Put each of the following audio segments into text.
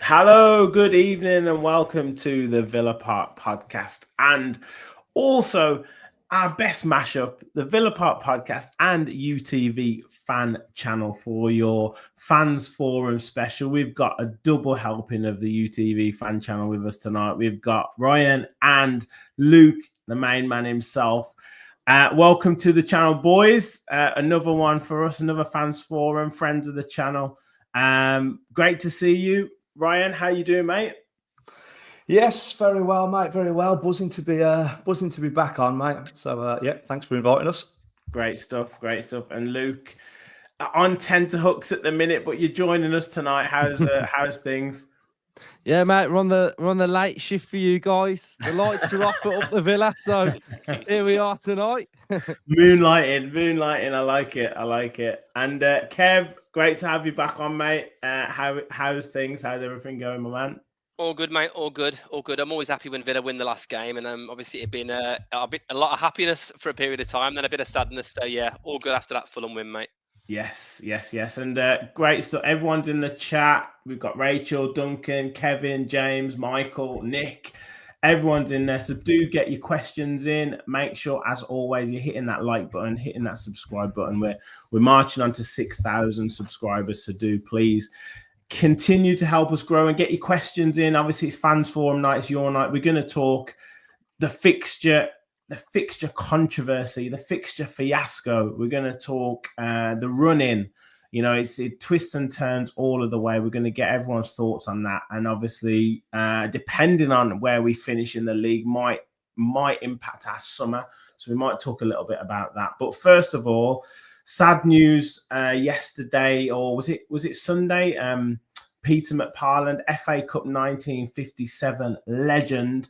Hello, good evening, and welcome to the Villa Park podcast, and also our best mashup, the Villa Park podcast and UTV Fan Channel for your fans forum special. We've got a double helping of the UTV Fan Channel with us tonight. We've got Ryan and Luke, the main man himself. Welcome to the channel, boys. Another one for us, another fans forum, friends of the channel. Great to see you. Ryan, how you doing, mate? Yes, very well, mate. Very well. Buzzing to be back on, mate. So yeah, thanks for inviting us. Great stuff, great stuff. And Luke, on tenterhooks at the minute, but you're joining us tonight. How's things? Yeah, mate, we're on the late shift for you guys. The lights are off up the Villa, so here we are tonight. Moonlighting. I like it. And Kev, great to have you back on, mate. How's things? How's everything going, my man? All good, mate. All good. I'm always happy when Villa win the last game, and obviously it'd been a lot of happiness for a period of time, then a bit of sadness. So yeah, all good after that Fulham win, mate. Yes. And great stuff. Everyone's in the chat. We've got Rachel, Duncan, Kevin, James, Michael, Nick. Everyone's in there. So do get your questions in. Make sure, as always, you're hitting that like button, hitting that subscribe button. We're marching on to 6,000 subscribers. So do please continue to help us grow and get your questions in. Obviously, it's fans forum night. It's your night. We're going to talk the fixture controversy, the fixture fiasco. We're going to talk the run-in. You know, it twists and turns all of the way. We're going to get everyone's thoughts on that. And obviously, depending on where we finish in the league might impact our summer. So we might talk a little bit about that. But first of all, sad news yesterday, or was it Sunday? Peter McParland, FA Cup 1957 legend,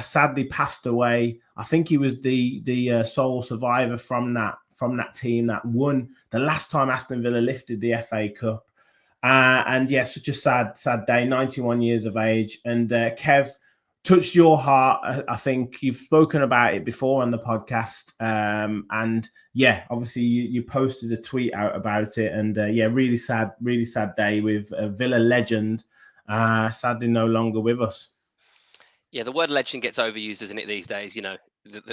sadly passed away. I think he was the sole survivor from that team that won the last time Aston Villa lifted the FA Cup. And yeah, such a sad day. 91 years of age. And Kev, touched your heart. I think you've spoken about it before on the podcast. And yeah, obviously you posted a tweet out about it. And yeah, really sad day with a Villa legend sadly no longer with us. Yeah, the word legend gets overused, doesn't it, these days? You know,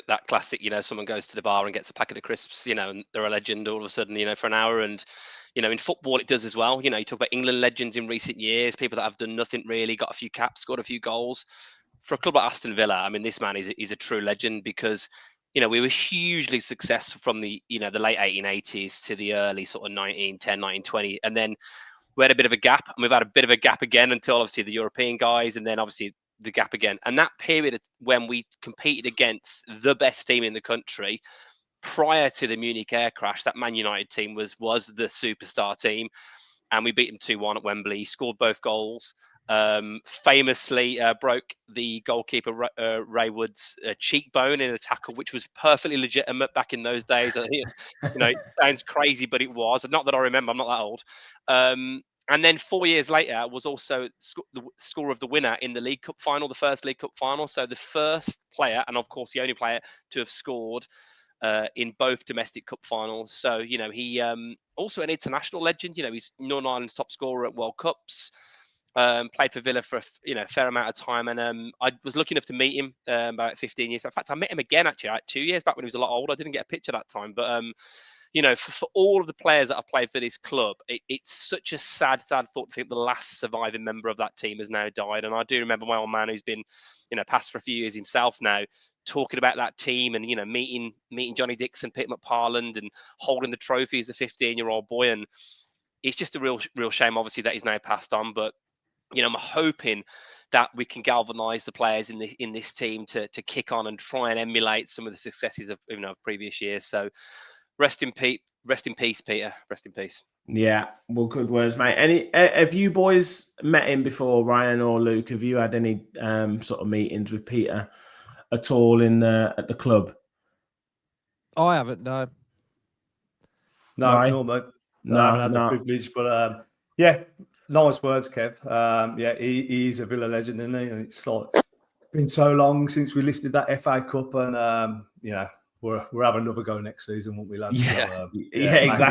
that classic, you know, someone goes to the bar and gets a packet of crisps, you know, and they're a legend all of a sudden, you know, for an hour. And, you know, in football, it does as well. You know, you talk about England legends in recent years, people that have done nothing really, got a few caps, scored a few goals. For a club like Aston Villa, I mean, this man is a true legend because, you know, we were hugely successful from the late 1880s to the early sort of 1910, 1920. And then we had a bit of a gap, and we've had a bit of a gap again until obviously the European guys, and then obviously the gap again. And that period when we competed against the best team in the country prior to the Munich air crash, that Man United team was the superstar team, and we beat them 2-1 at Wembley. He scored both goals. Famously broke the goalkeeper Ray Wood's cheekbone in a tackle, which was perfectly legitimate back in those days. You know, it sounds crazy, but it was. Not that I remember. I'm not that old. And then 4 years later was also the scorer of the winner in the League Cup final, the first League Cup final. So the first player, and of course the only player to have scored in both domestic cup finals. So, you know, he also an international legend. You know, he's Northern Ireland's top scorer at World Cups. Played for Villa for a fair amount of time, and I was lucky enough to meet him about 15 years. In fact, I met him again actually like 2 years back when he was a lot older. I didn't get a picture that time, but you know, for all of the players that have played for this club, it's such a sad thought to think the last surviving member of that team has now died. And I do remember my old man, who's been, you know, passed for a few years himself now, talking about that team and, you know, meeting Johnny Dixon, Peter McParland, and holding the trophy as a 15-year-old boy. And it's just a real shame, obviously, that he's now passed on. But I'm hoping that we can galvanise the players in this team to kick on and try and emulate some of the successes of previous years. So rest in peace, Peter. Rest in peace. Yeah, well, good words, mate. Have you boys met him before, Ryan or Luke? Have you had any sort of meetings with Peter at all at the club? I haven't, no. No, Right. no, mate. No, I haven't had the no. privilege, but yeah, nice words, Kev. Yeah, he's a Villa legend, isn't he? And it's like been so long since we lifted that FA Cup, and we'll have another go next season, won't we, lads? Yeah,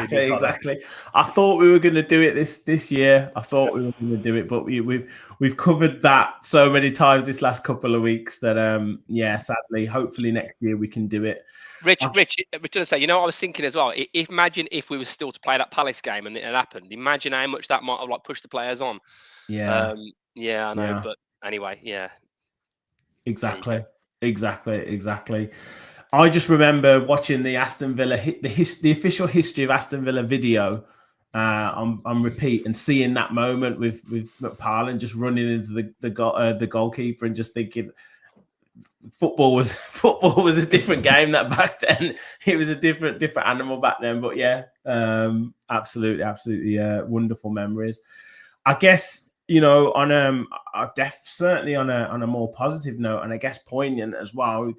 So, exactly. I thought we were going to do it this year. I thought we were going to do it, but we've covered that so many times this last couple of weeks that sadly, hopefully next year we can do it. Rich, to say, I was thinking as well. Imagine if we were still to play that Palace game and it had happened. Imagine how much that might have pushed the players on. Yeah, I know, but anyway, yeah. Exactly. I just remember watching the Aston Villa the official history of Aston Villa video on repeat and seeing that moment with McParland just running into the goalkeeper and just thinking football was a different game that back then. It was a different animal back then. But yeah, absolutely wonderful memories. I guess certainly on a more positive note, and I guess poignant as well.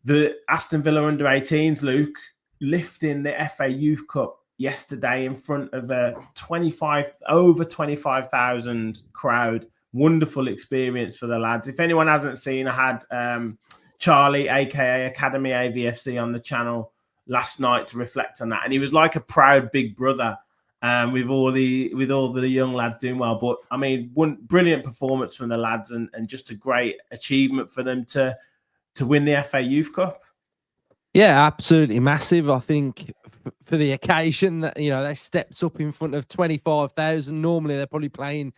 The Aston Villa under-18s, Luke, lifting the FA Youth Cup yesterday in front of a over 25,000 crowd. Wonderful experience for the lads. If anyone hasn't seen, I had Charlie, aka Academy AVFC, on the channel last night to reflect on that, and he was like a proud big brother. With all the young lads doing well. But I mean, one brilliant performance from the lads and just a great achievement for them to win the FA Youth Cup. Yeah, absolutely massive. I think for the occasion that they stepped up in front of 25,000. Normally they're probably playing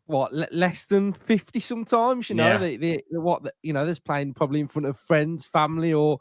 less than 50 sometimes. There's playing probably in front of friends, family, or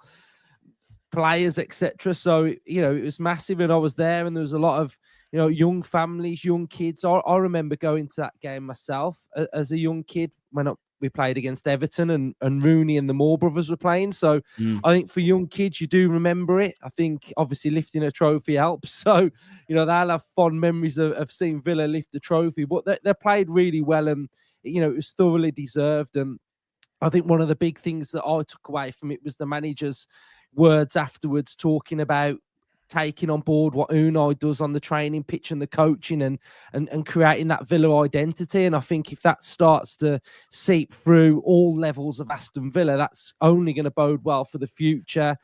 players, etc. So it was massive, and I was there, and there was a lot of young families, young kids. I remember going to that game myself as a young kid when we played against Everton, and Rooney and the Moore brothers were playing. So I think for young kids, you do remember it. I think obviously lifting a trophy helps. So they'll have fond memories of seeing Villa lift the trophy. But they played really well, and it was thoroughly deserved. And I think one of the big things that I took away from it was the manager's words afterwards, talking about taking on board what Unai does on the training pitch and the coaching and creating that Villa identity. And I think if that starts to seep through all levels of Aston Villa, that's only going to bode well for the future.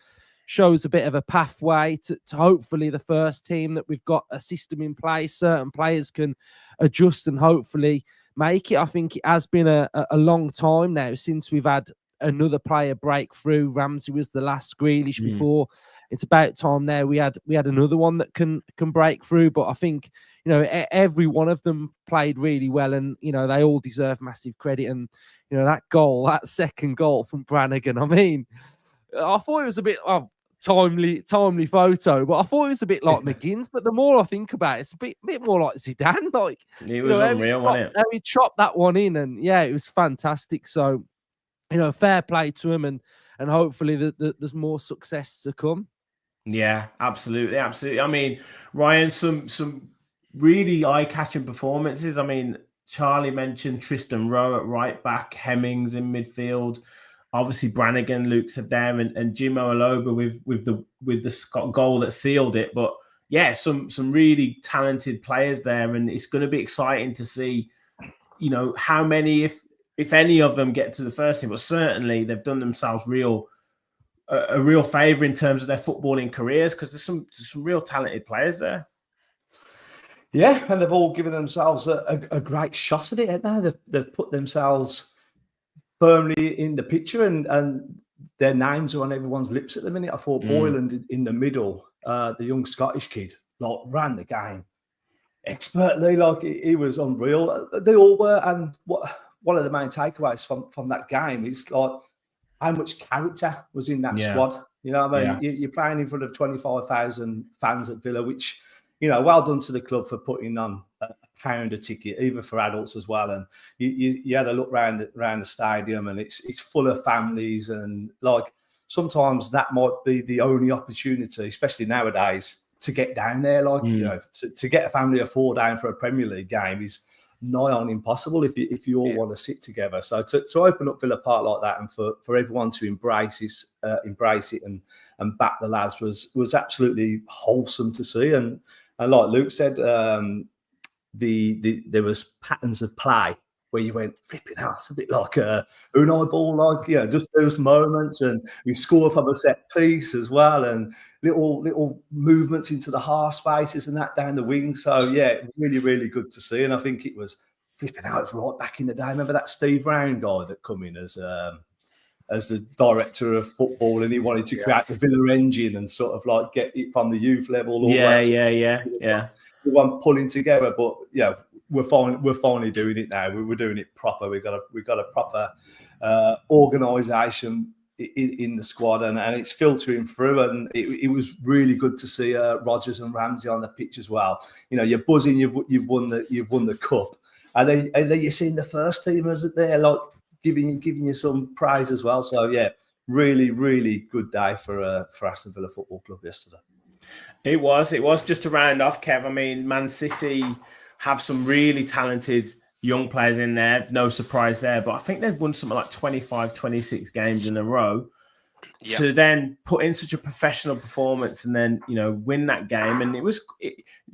Shows a bit of a pathway to hopefully the first team, that we've got a system in place. Certain players can adjust and hopefully make it. I think it has been a long time now since we've had another player break through. Ramsey was the last, Grealish before. It's about time now we had another one that can break through. But I think every one of them played really well, and they all deserve massive credit. And that second goal from Brannigan, I mean, I thought it was a bit timely photo, but I thought it was a bit like McGinn's. But the more I think about it, it's a bit more like Zidane. Like, it was unreal, wasn't it? How he chopped that one in, and yeah, it was fantastic. So fair play to him, and hopefully there's more success to come. Yeah, absolutely. I mean, Ryan, some really eye-catching performances. I mean, Charlie mentioned Tristan Rowe at right back, Hemmings in midfield. Obviously, Brannigan, Luke said there, and Jim Aloba with the goal that sealed it. But yeah, some really talented players there, and it's going to be exciting to see, how many, if any of them get to the first team. But certainly, they've done themselves a real favour in terms of their footballing careers, because there's some real talented players there. Yeah, and they've all given themselves a great shot at it, haven't they? They've put themselves firmly in the picture, and their names are on everyone's lips at the minute. I thought Boylan in the middle, the young Scottish kid, ran the game expertly. He was unreal. They all were. And one of the main takeaways from that game is how much character was in that squad. You know what I mean? You're playing in front of 25,000 fans at Villa, which, well done to the club for putting on a £1 a ticket, even for adults as well. And you had a look around the stadium, and it's full of families, and like sometimes that might be the only opportunity, especially nowadays, to get down there. Like to get a family of 4 down for a Premier League game is nigh on impossible if you all want to sit together. So to open up Villa Park like that, and for everyone to embrace it and back the lads was absolutely wholesome to see. And like Luke said, there was patterns of play where you went, flipping out. It's a bit like Unai ball, like, just those moments. And we score from a set piece as well, and little movements into the half spaces and that down the wing. So yeah, really, really good to see. And I think it was flipping out right back in the day. Remember that Steve Round guy that come in as the director of football, and he wanted to create the Villa engine and sort of like get it from the youth level all the way. Everyone pulling together. But yeah, we're finally doing it now. We're doing it proper. We've got a proper organisation in the squad, and it's filtering through. And it was really good to see Rodgers and Ramsey on the pitch as well. You're buzzing. You've won the cup, and then you're seeing the first teamers there, like giving you some praise as well. So yeah, really, really good day for Aston Villa Football Club yesterday. It was just to round off, Kev. I mean, Man City have some really talented young players in there. No surprise there. But I think they've won something like 25, 26 games in a row. Yep. To then put in such a professional performance and then, win that game. And there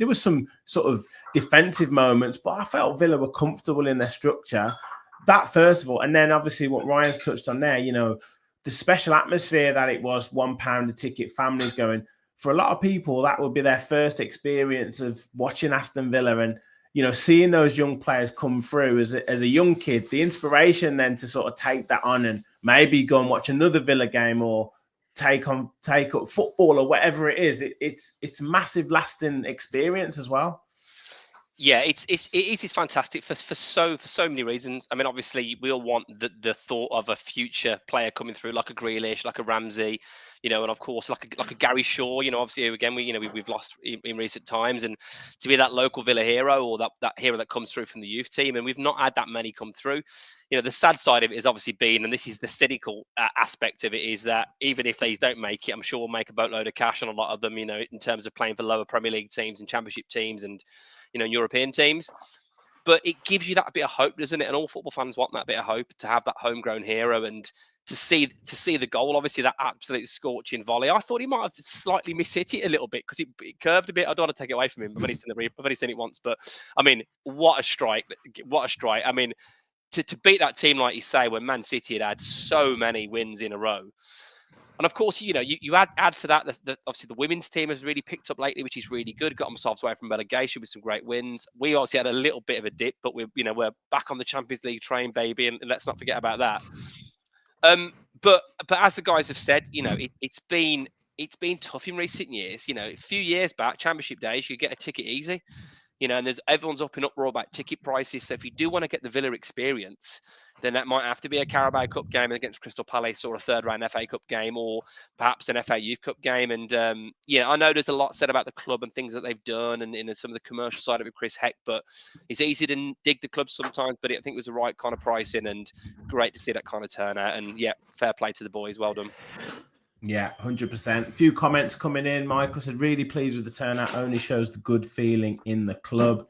was some sort of defensive moments, but I felt Villa were comfortable in their structure. That, first of all. And then, obviously, what Ryan's touched on there, the special atmosphere that it was, £1 a ticket, families going. For a lot of people, that would be their first experience of watching Aston Villa and, seeing those young players come through as a young kid, the inspiration then to sort of take that on and maybe go and watch another Villa game or take up football or whatever it is. It's a massive lasting experience as well. Yeah, it's fantastic for so many reasons. I mean, obviously, we all want the thought of a future player coming through, like a Grealish, like a Ramsey, and of course, like a Gary Shaw. Obviously, again, we've lost in recent times, and to be that local Villa hero or that hero that comes through from the youth team, and we've not had that many come through. The sad side of it is obviously been, and this is the cynical aspect of it, is that even if they don't make it, I'm sure we'll make a boatload of cash on a lot of them. In terms of playing for lower Premier League teams and Championship teams and European teams. But it gives you that bit of hope, doesn't it? And all football fans want that bit of hope, to have that homegrown hero and to see the goal. Obviously, that absolute scorching volley. I thought he might have slightly mishit it a little bit because it curved a bit. I don't want to take it away from him. I've only seen it once, but I mean, what a strike! What a strike! I mean, to beat that team, like you say, when Man City had so many wins in a row. And of course, you add to that, obviously the women's team has really picked up lately, which is really good. Got themselves away from relegation with some great wins. We obviously had a little bit of a dip, but we're back on the Champions League train, baby, and let's not forget about that. But as the guys have said, it's been tough in recent years. A few years back, Championship days, you get a ticket easy. And everyone's up in uproar about ticket prices. So if you do want to get the Villa experience, then that might have to be a Carabao Cup game against Crystal Palace, or a third-round FA Cup game, or perhaps an FA Youth Cup game. And I know there's a lot said about the club and things that they've done, and some of the commercial side of it, Chris Heck. But it's easy to dig the club sometimes. But I think it was the right kind of pricing, and great to see that kind of turnout. And yeah, fair play to the boys. Well done. Yeah, 100%. A few comments coming in. Michael said, really pleased with the turnout. Only shows the good feeling in the club.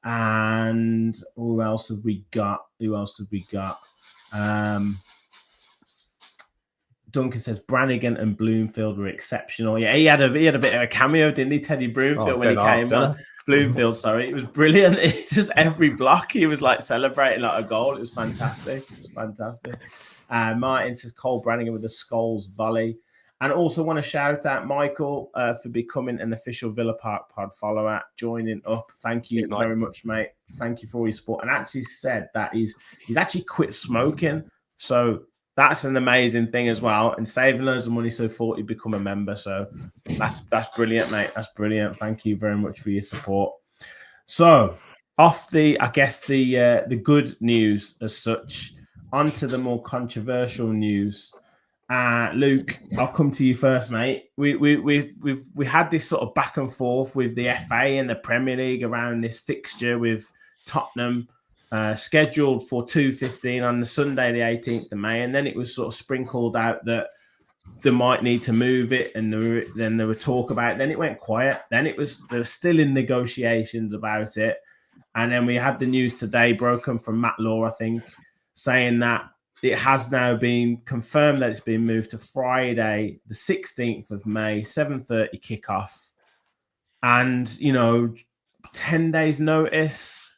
And who else have we got? Duncan says Brannigan and Bloomfield were exceptional. Yeah, he had a bit of a cameo, didn't he, Teddy Bloomfield, when he came on? Bloomfield, sorry. It was brilliant. It's just every block he was like celebrating like a goal. It was fantastic. Martin says Cole Brannigan with the Scholes volley. And also want to shout out Michael for becoming an official Villa Park pod follower, joining up. Thank you very much, mate. Thank you for all your support. And actually said that he's actually quit smoking. So that's an amazing thing as well. And saving loads of money, so thought he'd become a member. So that's brilliant, mate. That's brilliant. Thank you very much for your support. So off the good news as such, onto the more controversial news. Luke, I'll come to you first, mate. We had this sort of back and forth with the FA and the Premier League around this fixture with Tottenham scheduled for 2:15 on the Sunday, the 18th of May, and then it was sort of sprinkled out that they might need to move it, and then there were talk about it. Then it went quiet. Then they were still in negotiations about it, and then we had the news today, broken from Matt Law, I think, saying that it has now been confirmed that it's been moved to Friday, the 16th of May, 7:30 kickoff. And, 10 days notice.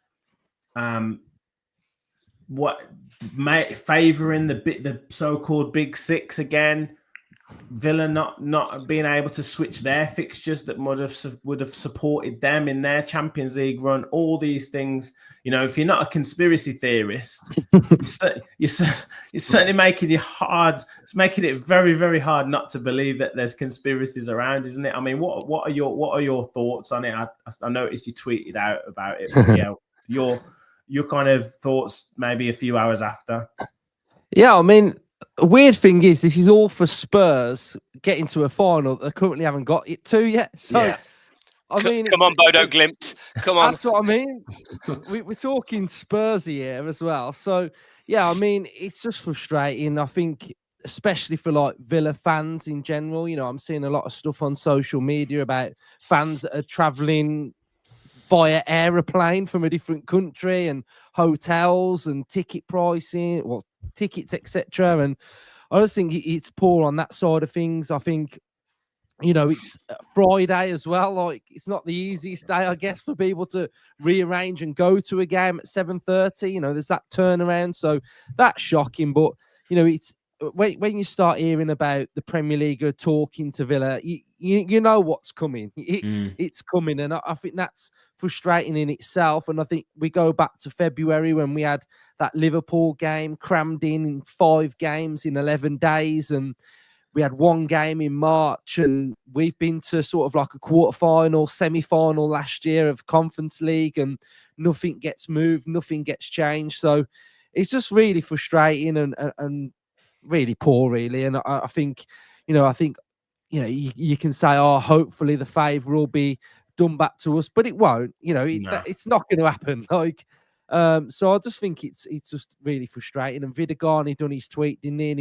Favouring the so-called Big Six again. Villa not being able to switch their fixtures that would have supported them in their Champions League run. All these things, if you're not a conspiracy theorist, you're certainly making it hard. It's making it very, very hard not to believe that there's conspiracies around, isn't it? I mean, what are your thoughts on it? I noticed you tweeted out about it. But yeah, your kind of thoughts maybe a few hours after. Yeah, I mean, a weird thing is this is all for Spurs getting to a final that they currently haven't got it to yet. So, yeah. I mean, come on, Bodo Glimt. Come on. That's what I mean. We're talking Spurs here as well. So, yeah, I mean, it's just frustrating. I think, especially for like Villa fans in general, I'm seeing a lot of stuff on social media about fans that are traveling via aeroplane from a different country and hotels and ticket pricing, tickets, etc. And I just think it's poor on that side of things. I think, it's Friday as well. Like, it's not the easiest day, I guess, for people to rearrange and go to a game at 7:30. There's that turnaround. So that's shocking. But, it's when you start hearing about the Premier League talking to Villa, you know what's coming. It's coming. And I think that's frustrating in itself. And I think we go back to February when we had that Liverpool game crammed in 5 games in 11 days. And we had 1 game in March. And we've been to sort of like a quarterfinal, semi-final last year of Conference League. And nothing gets moved, nothing gets changed. So it's just really frustrating and really poor, really. And I think, you can say, oh, hopefully the favour will be done back to us, but it won't. It's not going to happen. So I just think it's just really frustrating. And Vidagani done his tweet, didn't he? And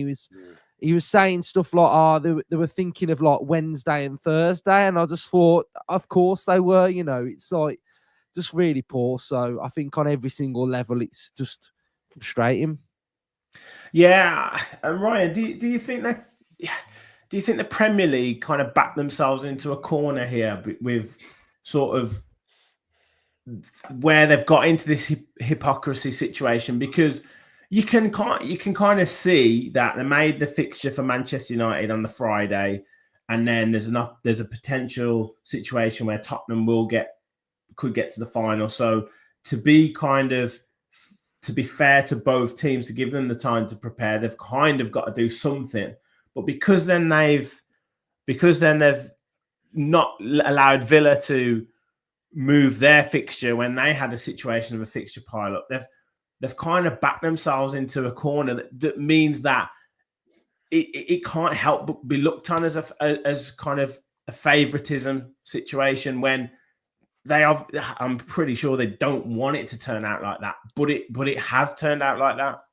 he was saying stuff like, they were thinking of like Wednesday and Thursday, and I just thought, of course they were. It's like just really poor. So I think on every single level, it's just frustrating. Yeah, and Ryan, do you think that? Do you think the Premier League kind of backed themselves into a corner here with sort of where they've got into this hypocrisy situation? Because you can kind of see that they made the fixture for Manchester United on the Friday, and then there's a potential situation where Tottenham could get to the final. So to be fair to both teams, to give them the time to prepare, they've kind of got to do something. But because then they've not allowed Villa to move their fixture when they had a situation of a fixture pile-up, they've kind of backed themselves into a corner that means that it can't help but be looked on as kind of a favoritism situation when I'm pretty sure they don't want it to turn out like that, but it has turned out like that.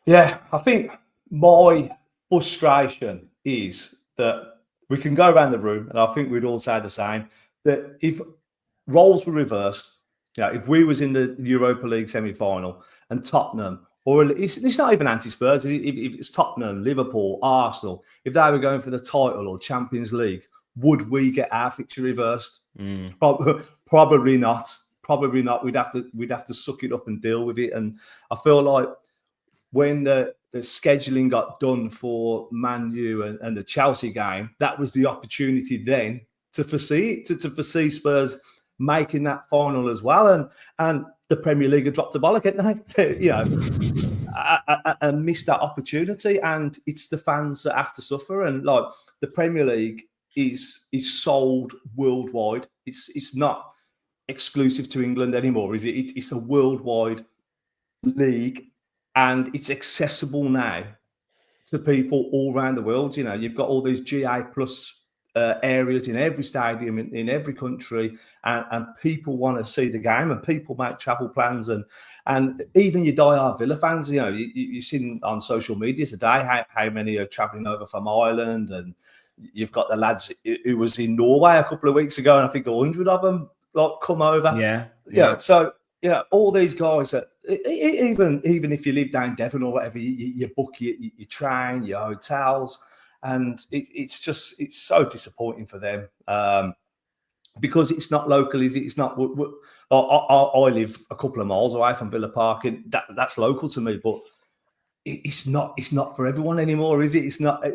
Yeah, I think my frustration is that we can go around the room, and I think we'd all say the same, that if roles were reversed, if we was in the Europa League semi-final and Tottenham, or it's not even anti-Spurs, if it's Tottenham, Liverpool, Arsenal, if they were going for the title or Champions League, would we get our fixture reversed? Probably not. Probably not. We'd have to suck it up and deal with it. And I feel like when the scheduling got done for Man U and the Chelsea game, that was the opportunity then to foresee Spurs making that final as well. And the Premier League had dropped the bollock, hadn't they? I missed that opportunity, and it's the fans that have to suffer. And like the Premier League is sold worldwide. It's not exclusive to England anymore, is it? It's a worldwide league, and it's accessible now to people all around the world. You know, you've got all these GA plus areas in every stadium in every country, and people want to see the game, and people make travel plans, and even your diehard Villa fans. You know, you've seen on social media today how many are travelling over from Ireland, and you've got the lads who was in Norway a couple of weeks ago, and I think 100 of them like come over. Yeah. So all these guys that even if you live down Devon or whatever, you book your train, your hotels. And it's so disappointing for them because it's not local, is it? It's not. I live a couple of miles away from Villa Park, and that's local to me. But it's not for everyone anymore, is it? It's not.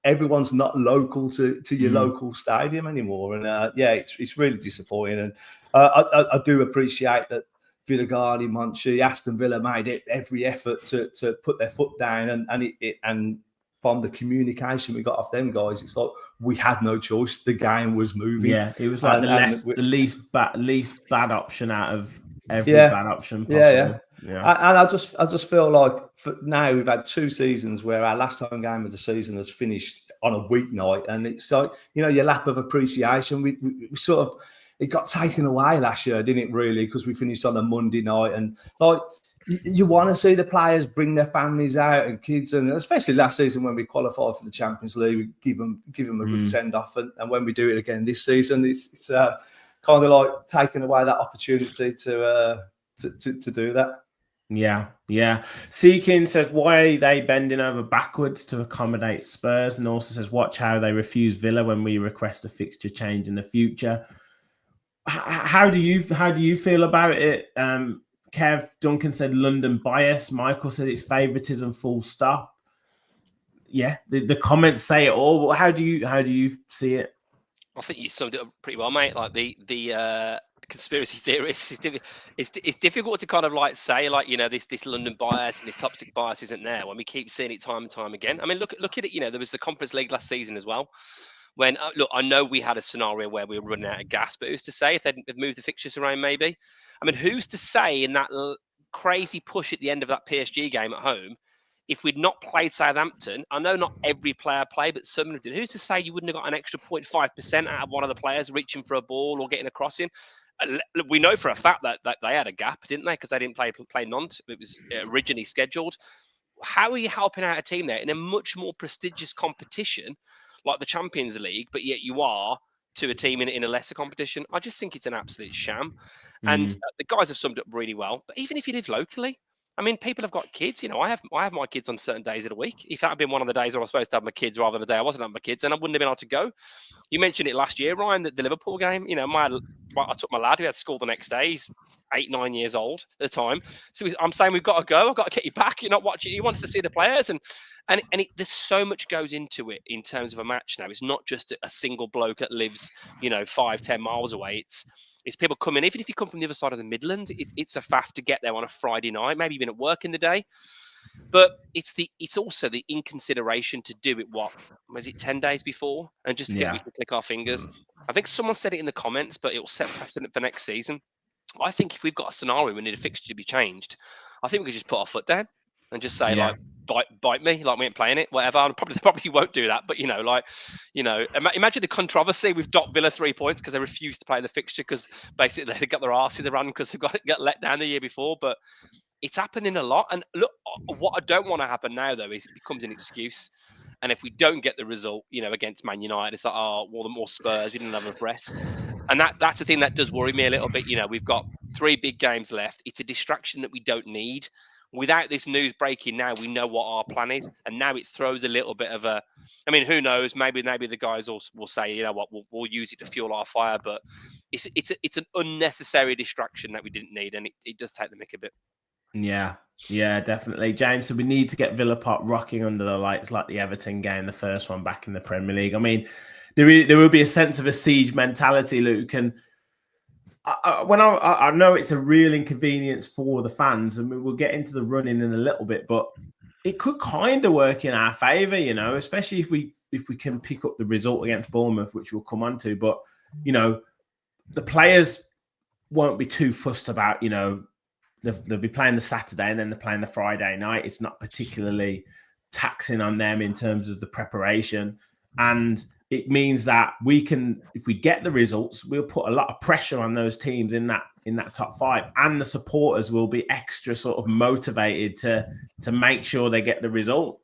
Everyone's not local to your local stadium anymore, and it's really disappointing. And I do appreciate that Villa Guardi, Monchi, Aston Villa made every effort to put their foot down, and from the communication we got off them guys, it's like we had no choice. The game was moving. Yeah, it was like the least bad option out of every bad option possible. Yeah. And I just feel like now we've had 2 seasons where our last home game of the season has finished on a weeknight, and it's like, your lap of appreciation. We sort of, it got taken away last year, didn't it? Really, because we finished on a Monday night, and like. You want to see the players bring their families out and kids, and especially last season when we qualified for the Champions League, we give them a good send off, and when we do it again this season, it's kind of like taking away that opportunity to do that. Yeah. Seeking says, why are they bending over backwards to accommodate Spurs? And also says, watch how they refuse Villa when we request a fixture change in the future. How do you feel about it? Kev, Duncan said London bias. Michael said it's favouritism, full stop. Yeah, the comments say it all. How do you see it? I think you summed it up pretty well, mate. Like the conspiracy theorists, it's difficult to kind of like say like, this London bias and this toxic bias isn't there when we keep seeing it time and time again. I mean, look at it. There was the Conference League last season as well. When look, I know we had a scenario where we were running out of gas, but who's to say if they'd moved the fixtures around? Maybe. I mean, who's to say in that crazy push at the end of that PSG game at home, if we'd not played Southampton, I know not every player played, but some did. Who's to say you wouldn't have got an extra 0.5% out of one of the players reaching for a ball or getting a crossing? We know for a fact that they had a gap, didn't they? Because they didn't play Nantes. It was originally scheduled. How are you helping out a team there in a much more prestigious competition like the Champions League, but yet you are to a team in a lesser competition? I just think it's an absolute sham. And the guys have summed up really well. But even if you live locally, I mean, people have got kids. I have my kids on certain days of the week. If that had been one of the days I was supposed to have my kids rather than the day I wasn't having my kids, then I wouldn't have been able to go. You mentioned it last year, Ryan, the Liverpool game. I took my lad who had school the next day. He's 8-9 years old at the time. So I'm saying we've got to go. I've got to get you back. You're not watching. He wants to see the players, and there's so much goes into it in terms of a match now. It's not just a single bloke that lives 5-10 miles away. It's people coming. Even if you come from the other side of the Midlands, it's a faff to get there on a Friday night. Maybe you've been at work in the day, but it's also the inconsideration to do it. What was it, 10 days before, and just think we can click our fingers. I think someone said it in the comments, but it will set precedent for next season. I think if we've got a scenario we need a fixture to be changed, I think we could just put our foot down and just say like, bite me, like we ain't playing it, whatever. And probably won't do that, but imagine the controversy. We've docked Villa 3 points because they refused to play the fixture because basically they got their arse in the run because they got let down the year before. But it's happening a lot. And look, what I don't want to happen now though is it becomes an excuse. And if we don't get the result, against Man United, it's like, oh, well, the more Spurs, we didn't have enough rest. And that's the thing that does worry me a little bit. We've got 3 big games left. It's a distraction that we don't need. Without this news breaking now, we know what our plan is. And now it throws a little bit of a, I mean, who knows? Maybe the guys will say, you know what, we'll use it to fuel our fire. But it's an unnecessary distraction that we didn't need. And it does take the mick a bit. Yeah, definitely. James, so we need to get Villa Park rocking under the lights like the Everton game, the first one back in the Premier League. I mean, there will be a sense of a siege mentality, Luke. And I know it's a real inconvenience for the fans, and we'll get into the running in a little bit, but it could kind of work in our favour, especially if we can pick up the result against Bournemouth, which we'll come on to. But, the players won't be too fussed about, they'll be playing the Saturday and then they're playing the Friday night. It's not particularly taxing on them in terms of the preparation. And it means that we can, if we get the results, we'll put a lot of pressure on those teams in that top 5, and the supporters will be extra sort of motivated to make sure they get the result.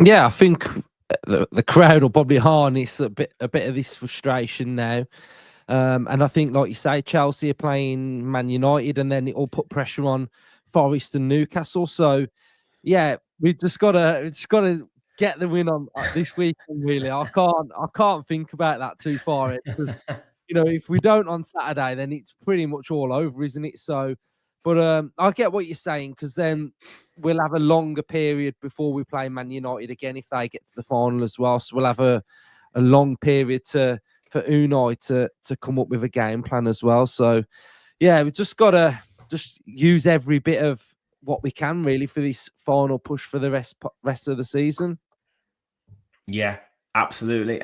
Yeah, I think the crowd will probably harness a bit of this frustration now. And I think, like you say, Chelsea are playing Man United, and then it will put pressure on Forest and Newcastle. So, yeah, we've just got to get the win on this weekend. Really, I can't think about that too far, because if we don't on Saturday, then it's pretty much all over, isn't it? So, but I get what you're saying, because then we'll have a longer period before we play Man United again if they get to the final as well. So we'll have a long period for Unai to come up with a game plan as well. So, yeah, we've just got to use every bit of what we can really for this final push for the rest of the season. Yeah, absolutely.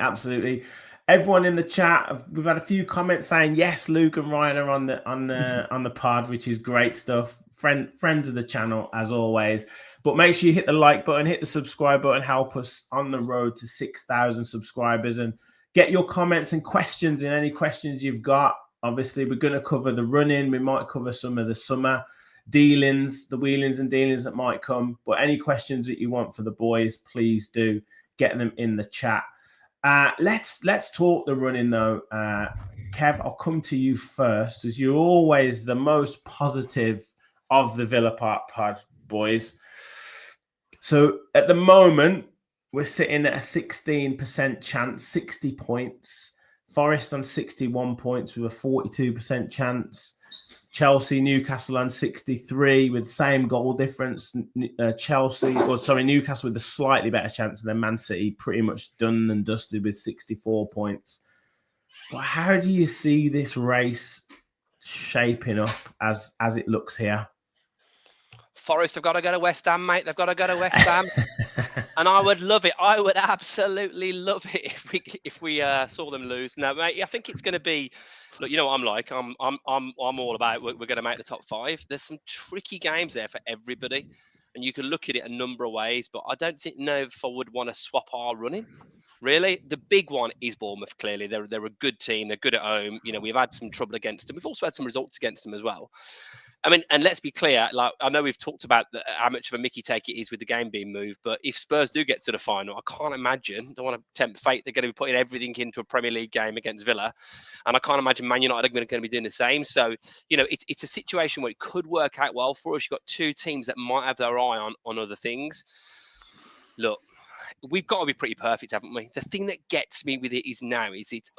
Everyone in the chat, we've had a few comments saying yes, Luke and Ryan are on the pod, which is great stuff. Friends of the channel as always. But make sure you hit the like button, hit the subscribe button, help us on the road to 6,000 subscribers, and get your comments and questions in. Any questions you've got. Obviously, we're going to cover the run-in. We might cover some of the summer dealings, the wheelings and dealings that might come. But any questions that you want for the boys, please do get them in the chat. Let's talk the run-in though. Kev, I'll come to you first, as you're always the most positive of the Villa Park pod boys. So at the moment, we're sitting at a 16% chance, 60 points. Forest on 61 points with a 42% chance. Chelsea, Newcastle on 63 with the same goal difference. Newcastle with a slightly better chance than Man City, pretty much done and dusted with 64 points. But how do you see this race shaping up as it looks here? Forest have got to go to West Ham, mate. They've got to go to West Ham. And I would love it. I would absolutely love it if we saw them lose. No, mate, I think it's going to be. Look, you know what I'm like. I'm all about. We're going to make the top 5. There's some tricky games there for everybody, and you can look at it a number of ways. But I don't think if I would want to swap our running. Really, the big one is Bournemouth. Clearly, they're a good team. They're good at home. We've had some trouble against them. We've also had some results against them as well. I mean, and let's be clear, like, I know we've talked about how much of a Mickey take it is with the game being moved, but if Spurs do get to the final, I can't imagine, don't want to tempt fate, they're going to be putting everything into a Premier League game against Villa. And I can't imagine Man United are going to be doing the same. So, it's a situation where it could work out well for us. You've got two teams that might have their eye on other things. Look, we've got to be pretty perfect, haven't we? The thing that gets me with it is it's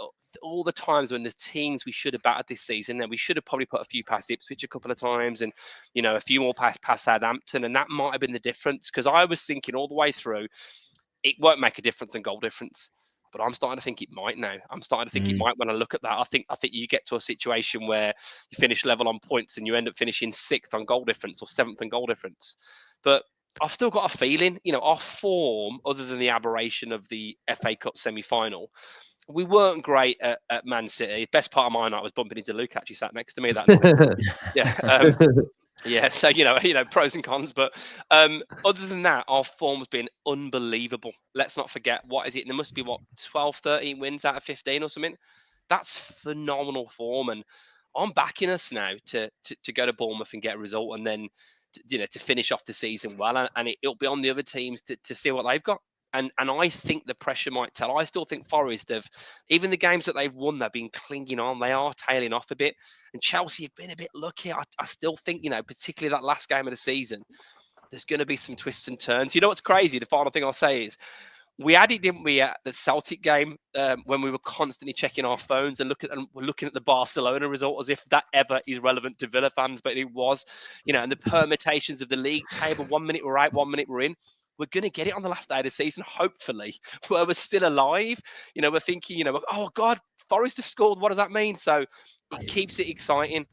all the times when there's teams we should have battered this season, and we should have probably put a few past Ipswich a couple of times, and a few more past Southampton, and that might have been the difference. Because I was thinking all the way through, it won't make a difference in goal difference, but I'm starting to think it might now. I'm starting to think it might when I look at that. I think you get to a situation where you finish level on points and you end up finishing 6th on goal difference or 7th on goal difference, but I've still got a feeling, our form, other than the aberration of the FA Cup semi-final, we weren't great at Man City. Best part of my night was bumping into Luke. Actually sat next to me that night. Yeah. So pros and cons, but other than that, our form has been unbelievable. Let's not forget, what is it? There must be 12, 13 wins out of 15 or something. That's phenomenal form, and I'm backing us now to go to Bournemouth and get a result, and then to finish off the season well, and it'll be on the other teams to see what they've got. And I think the pressure might tell. I still think Forest have, even the games that they've won, they've been clinging on. They are tailing off a bit. And Chelsea have been a bit lucky. I still think, particularly that last game of the season, there's going to be some twists and turns. You know what's crazy? The final thing I'll say is, we had it, didn't we, at the Celtic game when we were constantly checking our phones and looking at the Barcelona result as if that ever is relevant to Villa fans, but it was, and the permutations of the league table. 1 minute we're out, 1 minute we're in. We're going to get it on the last day of the season, hopefully, where we're still alive. We're thinking, oh God, Forest have scored. What does that mean? So it keeps it exciting.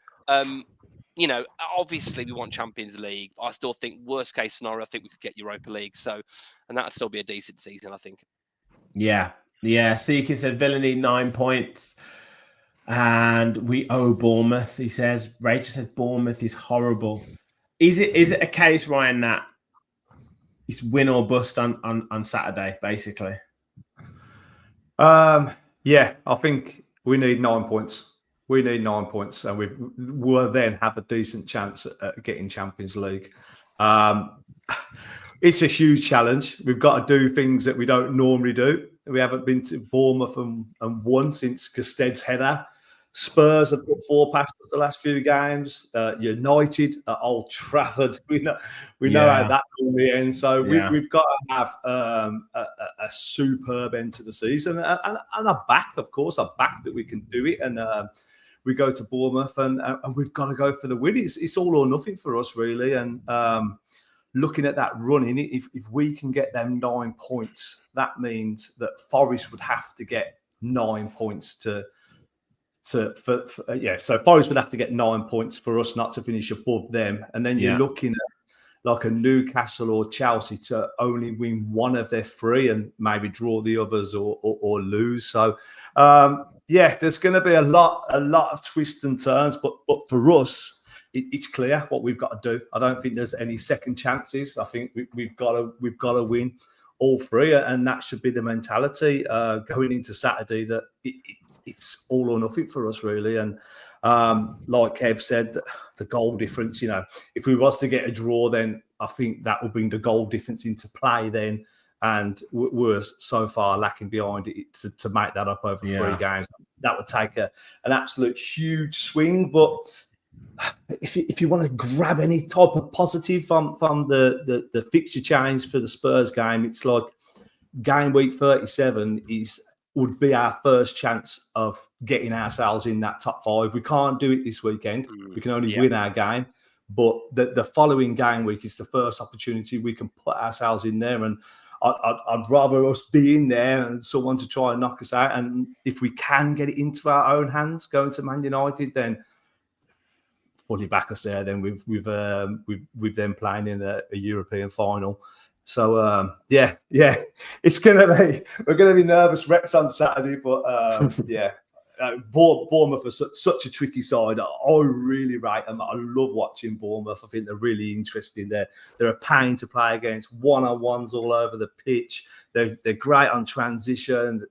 Obviously we want Champions League. I still think worst case scenario, I think we could get Europa League. So, and that'd still be a decent season, I think. Yeah. Seeker said Villa need 9 points and we owe Bournemouth. He says, Rachel says Bournemouth is horrible. Is it a case, Ryan, that it's win or bust on Saturday, basically. Yeah, I think we need 9 points. We need 9 points, and we'll then have a decent chance at getting Champions League. It's a huge challenge. We've got to do things that we don't normally do. We haven't been to Bournemouth and won since Gested's header. Spurs have put 4 past us the last few games. United at Old Trafford. We know how that normally ends. So we've got to have a superb end to the season and a back, of course, a back that we can do it. And we go to Bournemouth and we've got to go for the win. It's all or nothing for us, really. And looking at that running, if we can get them 9 points, that means that Forest would have to get 9 points so Forest would have to get 9 points for us not to finish above them. And then you're looking at like a Newcastle or Chelsea to only win one of their 3 and maybe draw the others or lose. So there's going to be a lot of twists and turns, but for us, it's clear what we've got to do. I don't think there's any second chances. I think we've got to win all 3, and that should be the mentality going into Saturday. That it's all or nothing for us, really. And like Kev said, the goal difference. If we was to get a draw, then I think that will bring the goal difference into play. Then, and we're so far lacking behind it to make that up over 3 games. That would take an absolute huge swing, but. If you want to grab any type of positive from the fixture change for the Spurs game, it's like game week 37 would be our first chance of getting ourselves in that top 5. We can't do it this weekend. We can only win our game, but the following game week is the first opportunity we can put ourselves in there. And I'd rather us be in there and someone to try and knock us out. And if we can get it into our own hands, going to Man United, then fully back us there. Then we've them playing in a European final. So it's gonna we're gonna be nervous wrecks on Saturday, but Bournemouth are such a tricky side. I really rate them. I love watching Bournemouth. I think they're really interesting. They're a pain to play against. One-on-ones all over the pitch. They're great on transition.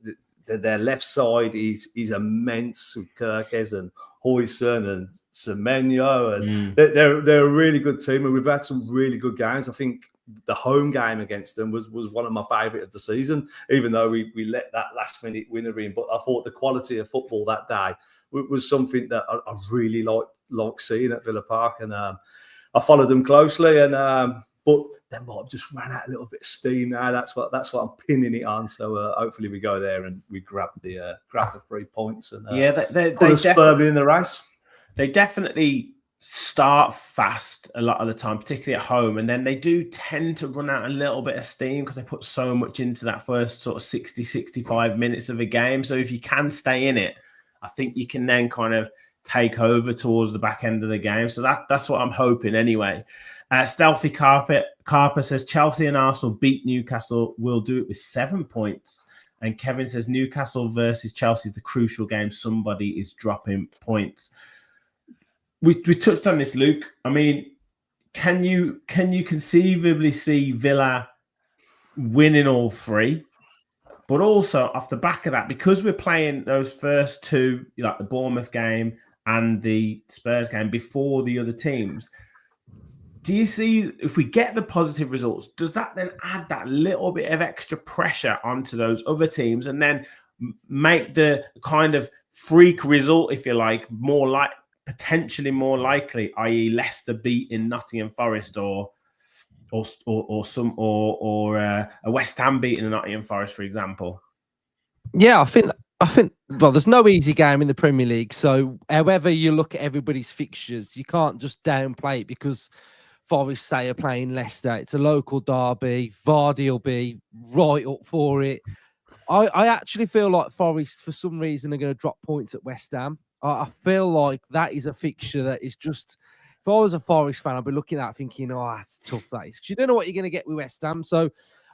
Their left side is immense with Kirkes and Hoyson and Semenyo, and they're a really good team, and we've had some really good games. I think the home game against them was one of my favourite of the season, even though we let that last minute winner in. But I thought the quality of football that day was something that I really like seeing at Villa Park, and I followed them closely, and but they might have just ran out a little bit of steam now. That's what I'm pinning it on. So hopefully we go there and we grab the 3 points and they put us firmly in the race. They definitely start fast a lot of the time, particularly at home, and then they do tend to run out a little bit of steam because they put so much into that first sort of 60-65 minutes of a game. So if you can stay in it, I think you can then kind of take over towards the back end of the game. So that's what I'm hoping anyway. Stealthy Carper says Chelsea and Arsenal beat Newcastle. We'll do it with 7 points. And Kevin says Newcastle versus Chelsea is the crucial game. Somebody is dropping points. We touched on this, Luke. I mean, can you conceivably see Villa winning all 3? But also off the back of that, because we're playing those first 2, like the Bournemouth game and the Spurs game before the other teams, do you see, if we get the positive results, does that then add that little bit of extra pressure onto those other teams and then make the kind of freak result, if you like, potentially more likely, i.e., Leicester beating Nottingham Forest or a West Ham beating a Nottingham Forest, for example? Yeah, I think. Well, there's no easy game in the Premier League, so however you look at everybody's fixtures, you can't just downplay it because Forest say are playing Leicester. It's a local derby. Vardy will be right up for it. I actually feel like Forest, for some reason, are going to drop points at West Ham. I feel like that is a fixture that is just, if I was a Forest fan, I'd be looking at it thinking, that's tough, that is. Because you don't know what you're going to get with West Ham. So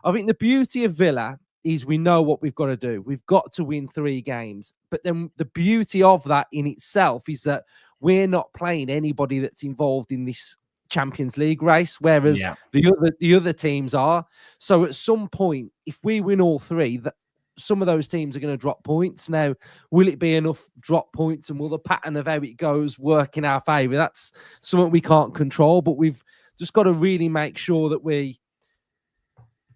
I think the beauty of Villa is we know what we've got to do. We've got to win 3 games. But then the beauty of that in itself is that we're not playing anybody that's involved in this Champions League race, whereas the other teams are. So at some point, if we win all three, that some of those teams are going to drop points. Now, will it be enough drop points, and will the pattern of how it goes work in our favour? That's something we can't control, but we've just got to really make sure that we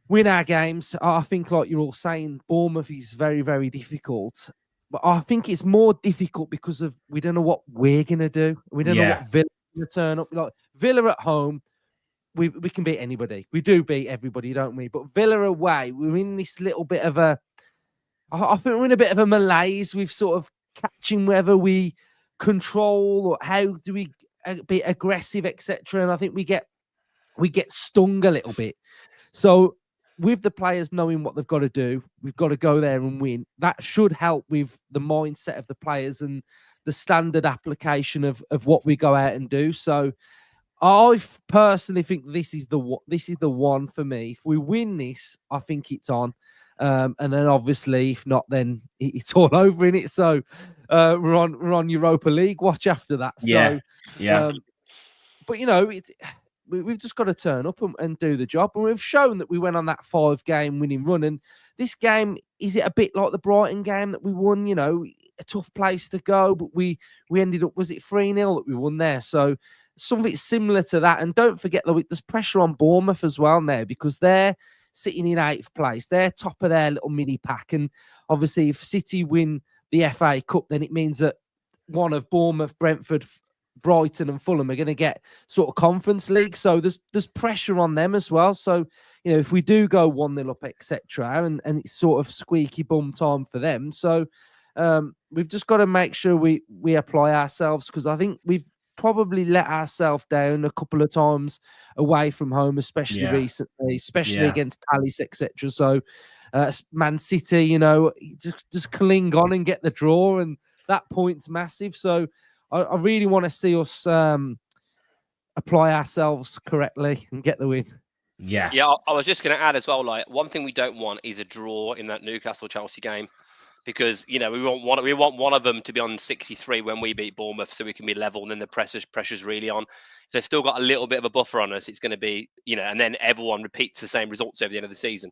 win our games. I think, like you're all saying, Bournemouth is very, very difficult. But I think it's more difficult because of we don't know what we're going to do. We don't know what Villa are going to turn up. Like Villa at home, we can beat anybody. We do beat everybody, don't we? But Villa away, we're in this little bit of a... I think we're in a bit of a malaise with sort of catching whether we control or how do we be aggressive, etc. And I think we get stung a little bit. So with the players knowing what they've got to do, we've got to go there and win. That should help with the mindset of the players and the standard application of what we go out and do. So I personally think this is the one for me. If we win this, I think it's on. And then obviously, if not, then it's all over in it. So we're on Europa League watch after that. So but you know, we've just got to turn up and do the job. And we've shown that we went on that 5-game winning run. And this game, is it a bit like the Brighton game that we won? You know, a tough place to go, but we ended up, was it 3-0 that we won there? So something similar to that. And don't forget, though, there's pressure on Bournemouth as well now because they're sitting in 8th place. They're top of their little mini pack. And obviously, if City win the FA Cup, then it means that one of Bournemouth, Brentford, Brighton and Fulham are going to get sort of Conference League. So there's pressure on them as well. So, you know, if we do go 1-0 up, etc., and it's sort of squeaky bum time for them. So we've just got to make sure we apply ourselves, because I think we've probably let ourselves down a couple of times away from home, especially recently, especially against Palace, etc. So Man City, you know, just cling on and get the draw, and that point's massive. So I really want to see us apply ourselves correctly and get the win. Yeah, I was just going to add as well, like, one thing we don't want is a draw in that Newcastle-Chelsea game, because, you know, we want one of them to be on 63 when we beat Bournemouth, so we can be level, and then the pressure's really on. So they've still got a little bit of a buffer on us. It's going to be, you know, and then everyone repeats the same results over the end of the season.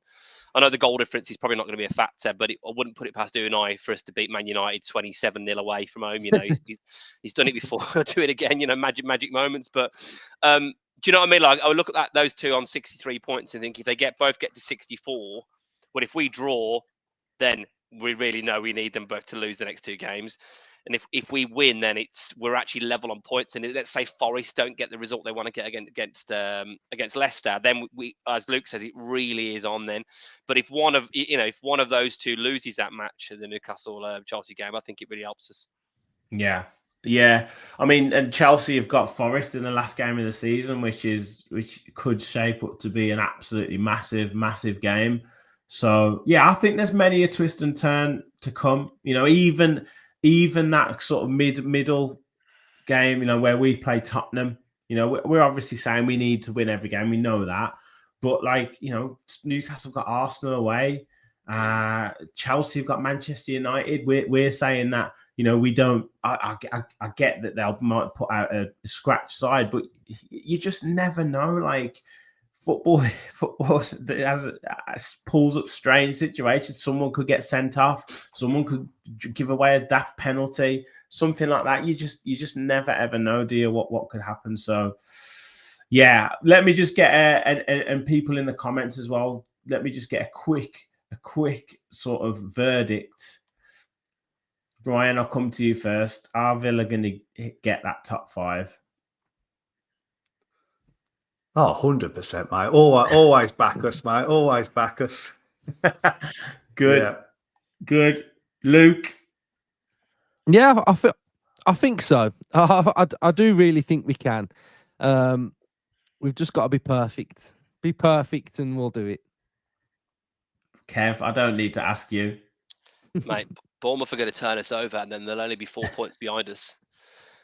I know the goal difference is probably not going to be a factor, but I wouldn't put it past Unai for us to beat Man United 27-0 away from home. You know, he's done it before. Do it again. You know, magic moments. But do you know what I mean? Like, I would look at those two on 63 points and think, if they both get to 64, well, if we draw, then we really know we need them both to lose the next 2 games. And if we win, then we're actually level on points. And let's say Forest don't get the result they want to get against Leicester, then we, as Luke says, it really is on then. But if one of those two loses that match, the Newcastle Chelsea game, I think it really helps us. Yeah. I mean, and Chelsea have got Forest in the last game of the season, which could shape up to be an absolutely massive game. So yeah, I think there's many a twist and turn to come. You know, even that sort of middle game, you know, where we play Tottenham, you know, we're obviously saying we need to win every game. We know that. But, like, you know, Newcastle got Arsenal away. Chelsea have got Manchester United. We're saying that, you know, we don't. I get that they might put out a scratch side, but you just never know. Like, football has pulls up strange situations. Someone could get sent off. Someone could give away a daft penalty, something like that. You just never ever know, do you, what could happen? So yeah, let me just get and people in the comments as well. Let me just get a quick sort of verdict. Brian, I'll come to you first. Are Villa going to get that top 5? Oh, 100%, mate. Always back us, mate. Always back us. Good. Luke? Yeah, I think so. I do really think we can. We've just got to be perfect. Be perfect and we'll do it. Kev, I don't need to ask you. Mate, Bournemouth are going to turn us over, and then they'll only be 4 points behind us.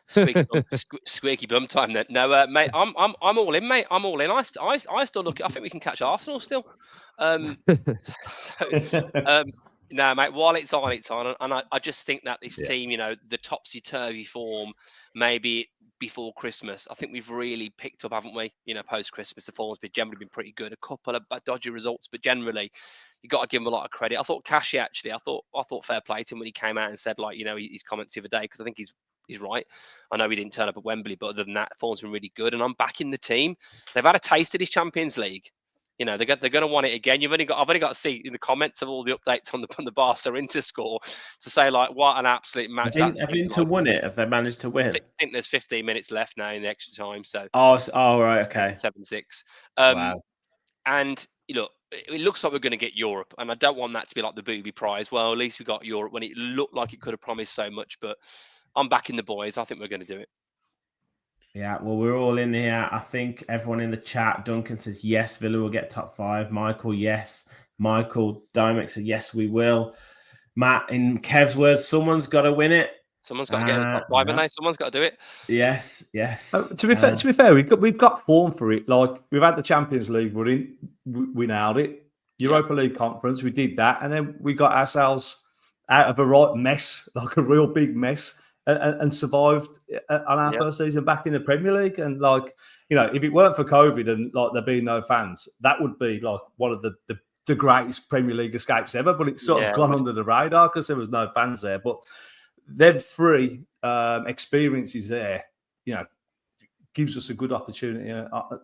Squeaky bum time then. No, mate, I'm all in, mate. I'm all in. I still look. I think we can catch Arsenal still. No, mate, while it's on, it's on. And I just think that this team, the topsy-turvy form, maybe before Christmas, I think we've really picked up, haven't we? Post-Christmas, the form's generally been pretty good. A couple of dodgy results, but generally, you got to give him a lot of credit. I thought Cashy, actually, I thought fair play to him when he came out and said, like, his comments the other day, because I think he's right. I know he didn't turn up at Wembley, but other than that, form's been really good. And I'm back in the team. They've had a taste of this Champions League. They're going to want it again. I've only got to see in the comments of all the updates on the Barca Inter score to say, like, what an absolute match that seems Have Inter won it? Have they managed to win? I think there's 15 minutes left now in the extra time. So right, okay, 7-6. Wow. And it looks like we're going to get Europe, and I don't want that to be like the booby prize. Well, at least we got Europe when it looked like it could have promised so much. But I'm backing the boys. I think we're going to do it. Yeah, well, we're all in here. I think everyone in the chat, Duncan says, yes, Villa will get top 5. Michael, yes. Michael Dymock said, yes, we will. Matt, in Kev's words, someone's got to win it. Someone's got to get in the top 5, haven't they? Someone's got to do it. Yes. To be fair, we've got form for it. Like, we've had the Champions League running, we nailed it. Europa League conference, we did that, and then we got ourselves out of a right mess, like a real big mess. And survived on our first season back in the Premier League. And if it weren't for COVID and like there being no fans, that would be like one of the greatest Premier League escapes ever. But it's sort of gone under the radar because there was no fans there. But them 3 experiences there, gives us a good opportunity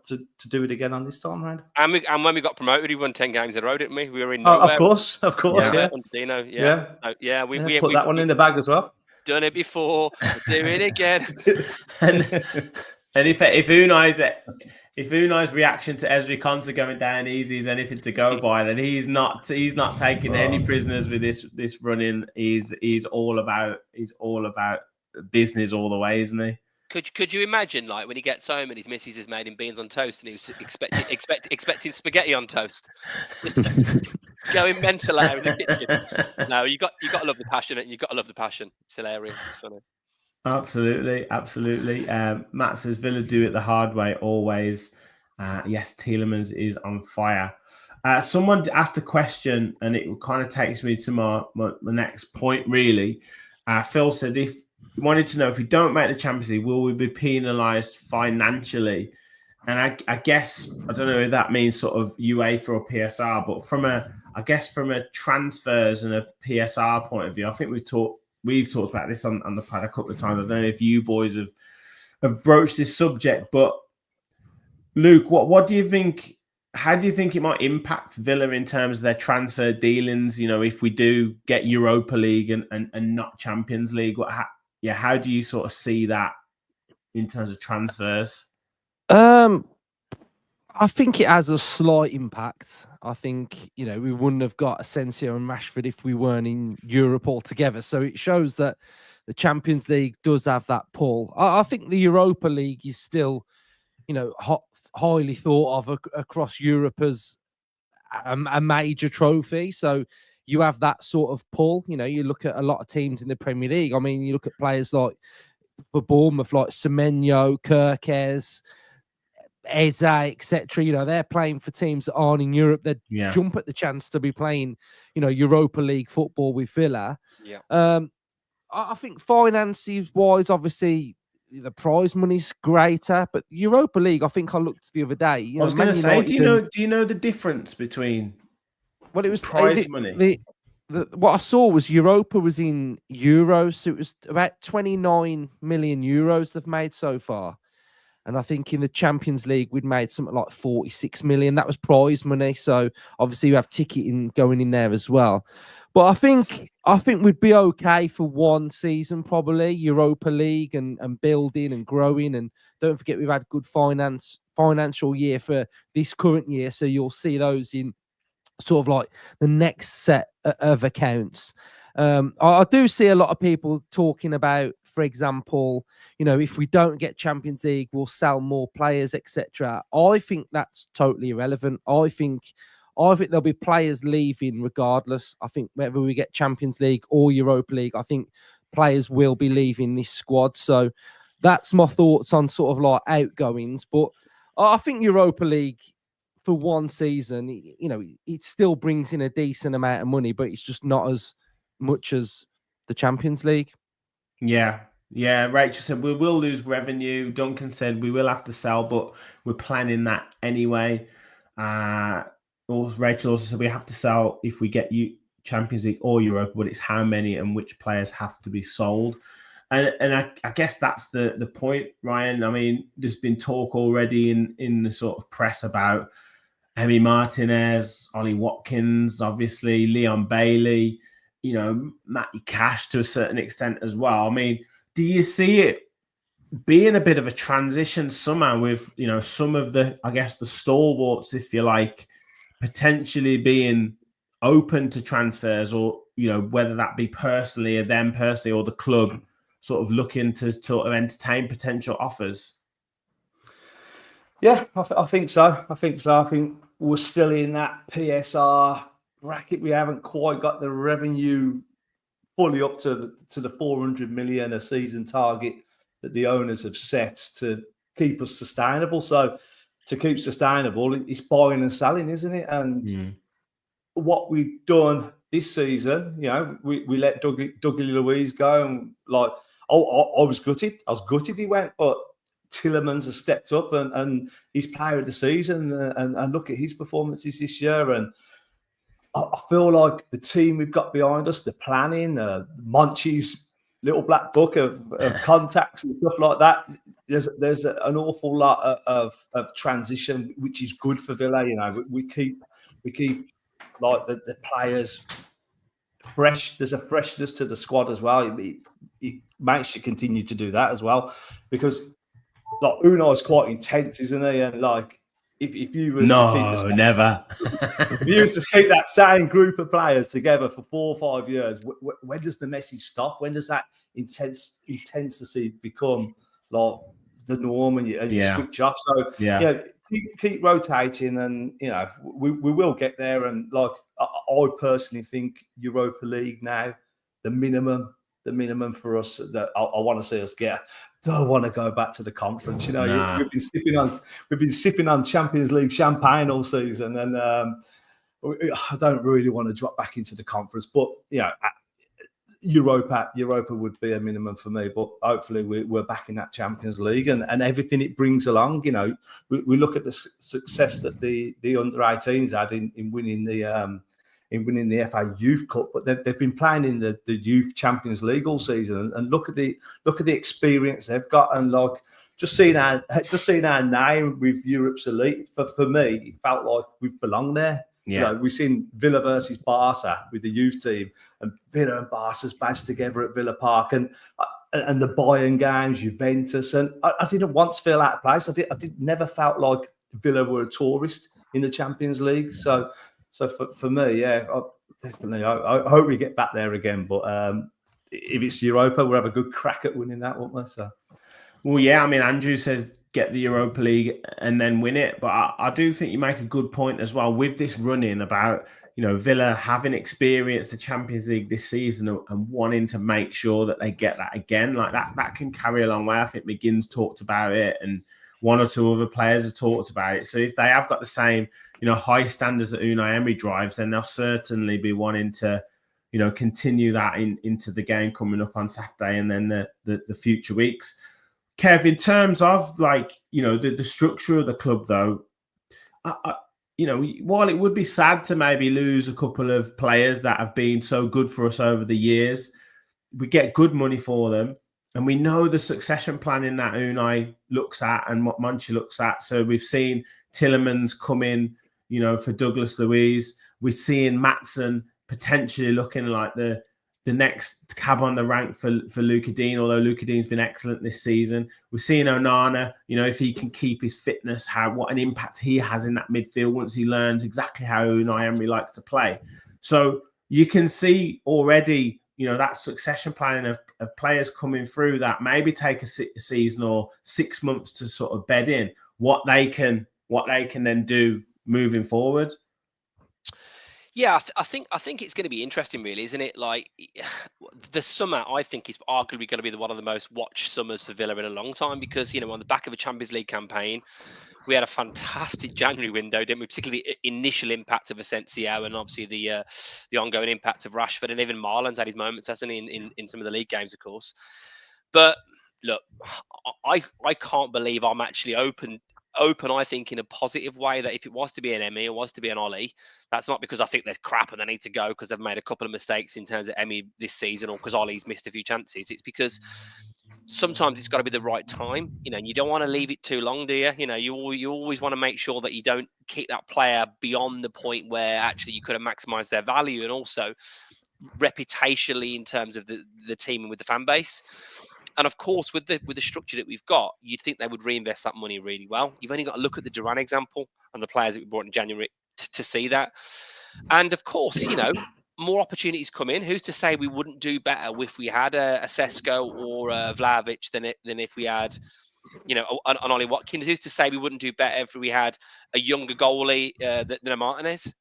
to do it again on this time round. And when we got promoted, we won 10 games in a row, didn't we? We were in nowhere. Of course, yeah. Under Dino, we put that one in the bag as well. Done it before, do it again. and if Unai's reaction to Ezri Konsa going down easy is anything to go by, then he's not taking any prisoners with this running. He's all about business all the way, isn't he? Could you imagine, like, when he gets home and his missus has made him beans on toast and he was expecting spaghetti on toast, just going mental out in the kitchen? No, you got to love the passion, and you got to love the passion. It's hilarious. It's funny. Absolutely. Matt says Villa do it the hard way always. Yes, Tielemans is on fire. Someone asked a question, and it kind of takes me to my next point. Really, Phil said wanted to know, if we don't make the Champions League, will we be penalised financially? And I guess, I don't know if that means sort of UEFA or PSR, but from a transfers and a PSR point of view, I think we've talked about this on the pad a couple of times. I don't know if you boys have broached this subject, but Luke, what do you think? How do you think it might impact Villa in terms of their transfer dealings? If we do get Europa League and not Champions League, how do you sort of see that in terms of transfers? I think it has a slight impact. I think, we wouldn't have got Asensio and Rashford if we weren't in Europe altogether. So it shows that the Champions League does have that pull. I think the Europa League is still, highly thought of across Europe as a major trophy. So you have that sort of pull. You look at a lot of teams in the Premier League. I mean, you look at players like for Bournemouth, like Semenyo, Kirkes, Eze, etc. They're playing for teams that aren't in Europe. They jump at the chance to be playing, Europa League football with Villa. Yeah. I think finances wise, obviously, the prize money's greater, but Europa League, I think I looked the other day. I was going to say, do you know the difference between? Well, it was prize money. What I saw was Europa was in euros, so it was about 29 million euros they've made so far. And I think in the Champions League, we'd made something like 46 million. That was prize money. So obviously you have ticketing going in there as well. But I think we'd be okay for one season, probably, Europa League and building and growing. And don't forget, we've had good financial year for this current year. So you'll see those in sort of like the next set of accounts. I do see a lot of people talking about, for example, if we don't get Champions League, we'll sell more players, etc. I think that's totally irrelevant. I think there'll be players leaving regardless. I think whether we get Champions League or Europa League, I think players will be leaving this squad. So that's my thoughts on sort of like outgoings. But I think Europa League, for one season, it still brings in a decent amount of money, but it's just not as much as the Champions League. Yeah. Yeah, Rachel said we will lose revenue. Duncan said we will have to sell, but we're planning that anyway. Rachel also said we have to sell if we get you Champions League or Europa, but it's how many and which players have to be sold. And I guess that's the point, Ryan. I mean, there's been talk already in the sort of press about Emi Martinez, Ollie Watkins, obviously, Leon Bailey, Matty Cash to a certain extent as well. I mean, do you see it being a bit of a transition somehow with, some of the, I guess, the stalwarts, if you like, potentially being open to transfers, or, whether that be personally or them personally or the club sort of looking to sort of entertain potential offers? Yeah, I think so. I think we're still in that PSR bracket. We haven't quite got the revenue fully up to the 400 million a season target that the owners have set to keep us sustainable. So to keep sustainable, it's buying and selling, isn't it? And what we've done this season, we let Dougie Luiz go, and I was gutted. He went, but Tillemans has stepped up and he's player of the season, and look at his performances this year. And I feel like the team we've got behind us, the planning, Monchi's little black book of contacts and stuff like that. There's an awful lot of transition, which is good for Villa. We keep like the players fresh. There's a freshness to the squad as well. It makes you continue to do that as well, because like Unai's quite intense, isn't he? And like if you was to keep never. if you was to keep that same group of players together for 4 or 5 years, when does the message stop? When does that intensity become like the norm, and you switch off? So keep rotating, and we will get there. And like I personally think Europa League now, the minimum for us that I want to see us get. Don't want to go back to the conference. We've been sipping on Champions League champagne all season, and I don't really want to drop back into the conference. But Europa would be a minimum for me. But hopefully we're back in that Champions League and everything it brings along. We look at the success that the under-18s had in winning the FA Youth Cup, but they've been playing in the Youth Champions League all season, and look at the experience they've got, and like just seeing our name with Europe's elite. For me, it felt like we've belonged there. Yeah, we've seen Villa versus Barca with the youth team, and Villa and Barca's badged together at Villa Park, and the Bayern games, Juventus, and I didn't once feel out of place. I never felt like Villa were a tourist in the Champions League. So for me, definitely. I hope we get back there again. But if it's Europa, we'll have a good crack at winning that, won't we? So. Well, yeah. I mean, Andrew says get the Europa League and then win it. But I do think you make a good point as well with this run-in about, Villa having experienced the Champions League this season and wanting to make sure that they get that again. Like that can carry a long way. I think McGinn's talked about it, and one or two other players have talked about it. So if they have got the same high standards that Unai Emery drives, then they'll certainly be wanting to, continue that into the game coming up on Saturday and then the future weeks. Kev, in terms of the structure of the club, though, while it would be sad to maybe lose a couple of players that have been so good for us over the years, we get good money for them. And we know the succession planning that Unai looks at and what Monchi looks at. So we've seen Tillemans come in, for Douglas Luiz. We're seeing Maatsen potentially looking like the next cab on the rank for Luca Dean, although Luca Dean's been excellent this season. We're seeing Onana, if he can keep his fitness, what an impact he has in that midfield once he learns exactly how Unai Emery likes to play. So you can see already, that succession planning of players coming through that maybe take a season or 6 months to sort of bed in what they can then do moving forward. Yeah, I think it's going to be interesting, really, isn't it? Like the summer, I think is arguably going to be one of the most watched summers for Villa in a long time, because on the back of a Champions League campaign, We had a fantastic January window, didn't we? Particularly initial impact of Asensio, and obviously the ongoing impact of Rashford, and even Marlon's had his moments, hasn't he, in some of the league games, of course. But look, I can't believe I'm actually open, I think, in a positive way, that if it was to be an Emmy or was to be an Ollie, that's not because I think they're crap and they need to go because they've made a couple of mistakes in terms of Emmy this season, or because Ollie's missed a few chances. It's because sometimes it's got to be the right time, and you don't want to leave it too long, do you? You always want to make sure that you don't keep that player beyond the point where actually you could have maximized their value, and also reputationally in terms of the team and with the fan base. And of course, with the structure that we've got, you'd think they would reinvest that money really well. You've only got to look at the Duran example and the players that we brought in January to see that. And of course, more opportunities come in. Who's to say we wouldn't do better if we had a Sesko or a Vlahovic than if we had, an Ollie Watkins? Who's to say we wouldn't do better if we had a younger goalie than a Martinez?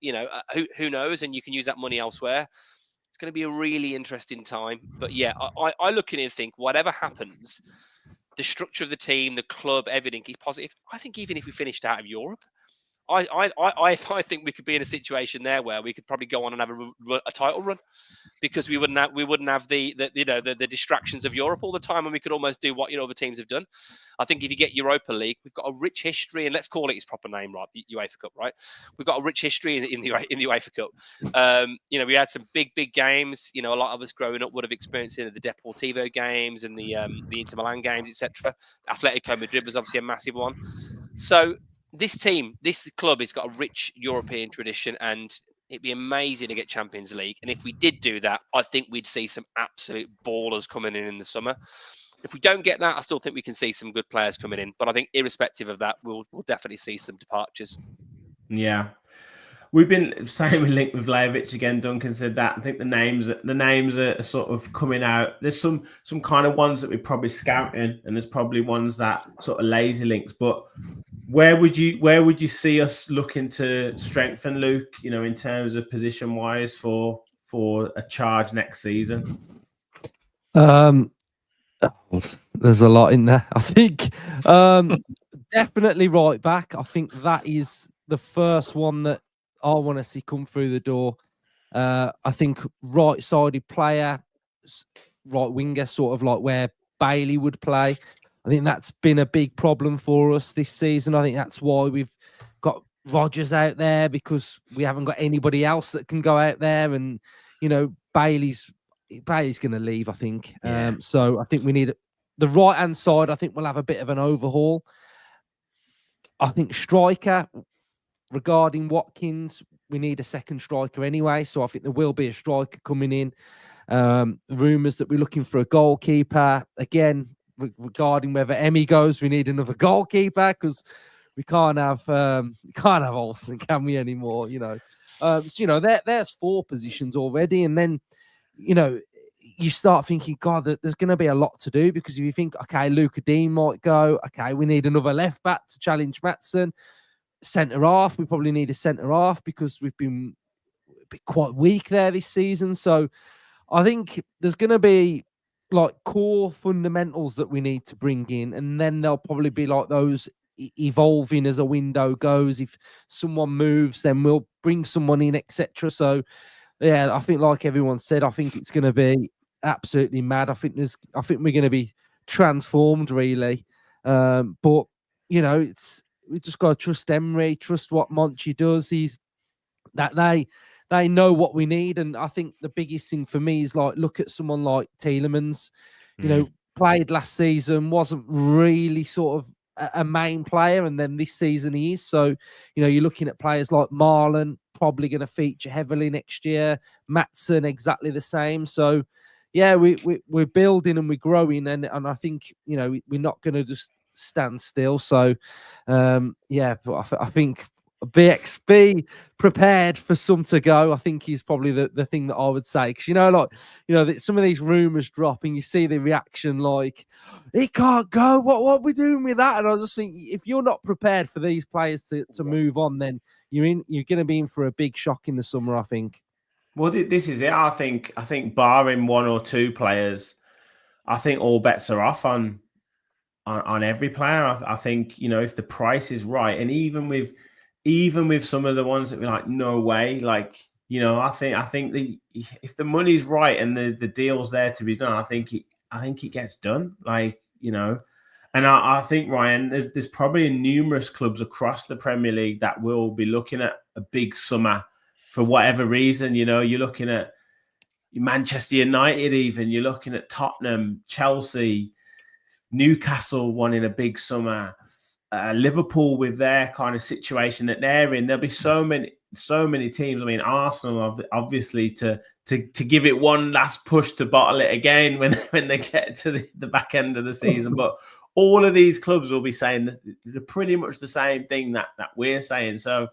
Who knows? And you can use that money elsewhere. It's going to be a really interesting time. But yeah, I look at it and think, whatever happens, the structure of the team, the club, everything is positive. I think even if we finished out of Europe, I think we could be in a situation there where we could probably go on and have a title run, because we wouldn't have the distractions of Europe all the time, and we could almost do what other teams have done. I think if you get Europa League, we've got a rich history, and let's call it its proper name, right? The UEFA Cup, right? We've got a rich history in the UEFA Cup. We had some big games. A lot of us growing up would have experienced the Deportivo games and the Inter Milan games, etc. Atletico Madrid was obviously a massive one. So this club has got a rich European tradition, and it'd be amazing to get Champions League. And if we did do that, I think we'd see some absolute ballers coming in the summer. If we don't get that, I still think we can see some good players coming in. But I think irrespective of that, we'll definitely see some departures. Yeah. We've been saying we linked with Vlahovic again. Duncan said that. I think the names are sort of coming out. There's some kind of ones that we're probably scouting, and there's probably ones that sort of lazy links. But where would you see us looking to strengthen, Luke? In terms of position wise for a charge next season. There's a lot in there. I think definitely right back. I think that is the first one that I want to see come through the door. I think right-sided player, right winger, sort of like where Bailey would play. I think that's been a big problem for us this season. I think that's why we've got Rodgers out there, because we haven't got anybody else that can go out there. And, Bailey's going to leave, I think. Yeah. So I think we need the right-hand side. I think we'll have a bit of an overhaul. I think striker, regarding Watkins, we need a second striker anyway. So I think there will be a striker coming in. Rumours that we're looking for a goalkeeper. Again, regarding whether Emmy goes, we need another goalkeeper, because we can't have Olsen, can we, anymore? So there's 4 positions already, and then you start thinking, God, that there's going to be a lot to do, because if you think, okay, Luca Dean might go, okay, we need another left back to challenge Maatsen. Centre half, we probably need a centre half, because we've been quite weak there this season. So I think there's going to be like core fundamentals that we need to bring in, and then there'll probably be like those evolving as a window goes. If someone moves, then we'll bring someone in, etc. So yeah, I think, like everyone said, I think it's going to be absolutely mad. I think we're going to be transformed, really. But we just got to trust Emery, trust what Monchi does. They know what we need. And I think the biggest thing for me is, like, look at someone like Tielemans, played last season, wasn't really sort of a main player, and then this season he is. So, you're looking at players like Marlon, probably going to feature heavily next year. Maatsen, exactly the same. So, yeah, we're building and we're growing, and I think, we're not going to just stand still. So, yeah, but I think be prepared for some to go, I think, is probably the thing that I would say. Because some of these rumors drop and you see the reaction like, it can't go, what are we doing with that? And I just think, if you're not prepared for these players to move on, then you're going to be in for a big shock in the summer, I think. Well, this is it. I think barring 1 or 2 players, I think all bets are off on on every player. I think, you know, if the price is right, and even with some of the ones that we're like, no way, like, you know, I think if the money's right and the deal's there to be done, I think it gets done. Like, you know, and I think, Ryan, there's probably numerous clubs across the Premier League that will be looking at a big summer for whatever reason. You know, you're looking at Manchester United, even you're looking at Tottenham, Chelsea, Newcastle wanting a big summer, Liverpool with their kind of situation that they're in. There'll be so many teams. I mean, Arsenal obviously to give it one last push to bottle it again when they get to the back end of the season. But all of these clubs will be saying pretty much the same thing that we're saying. So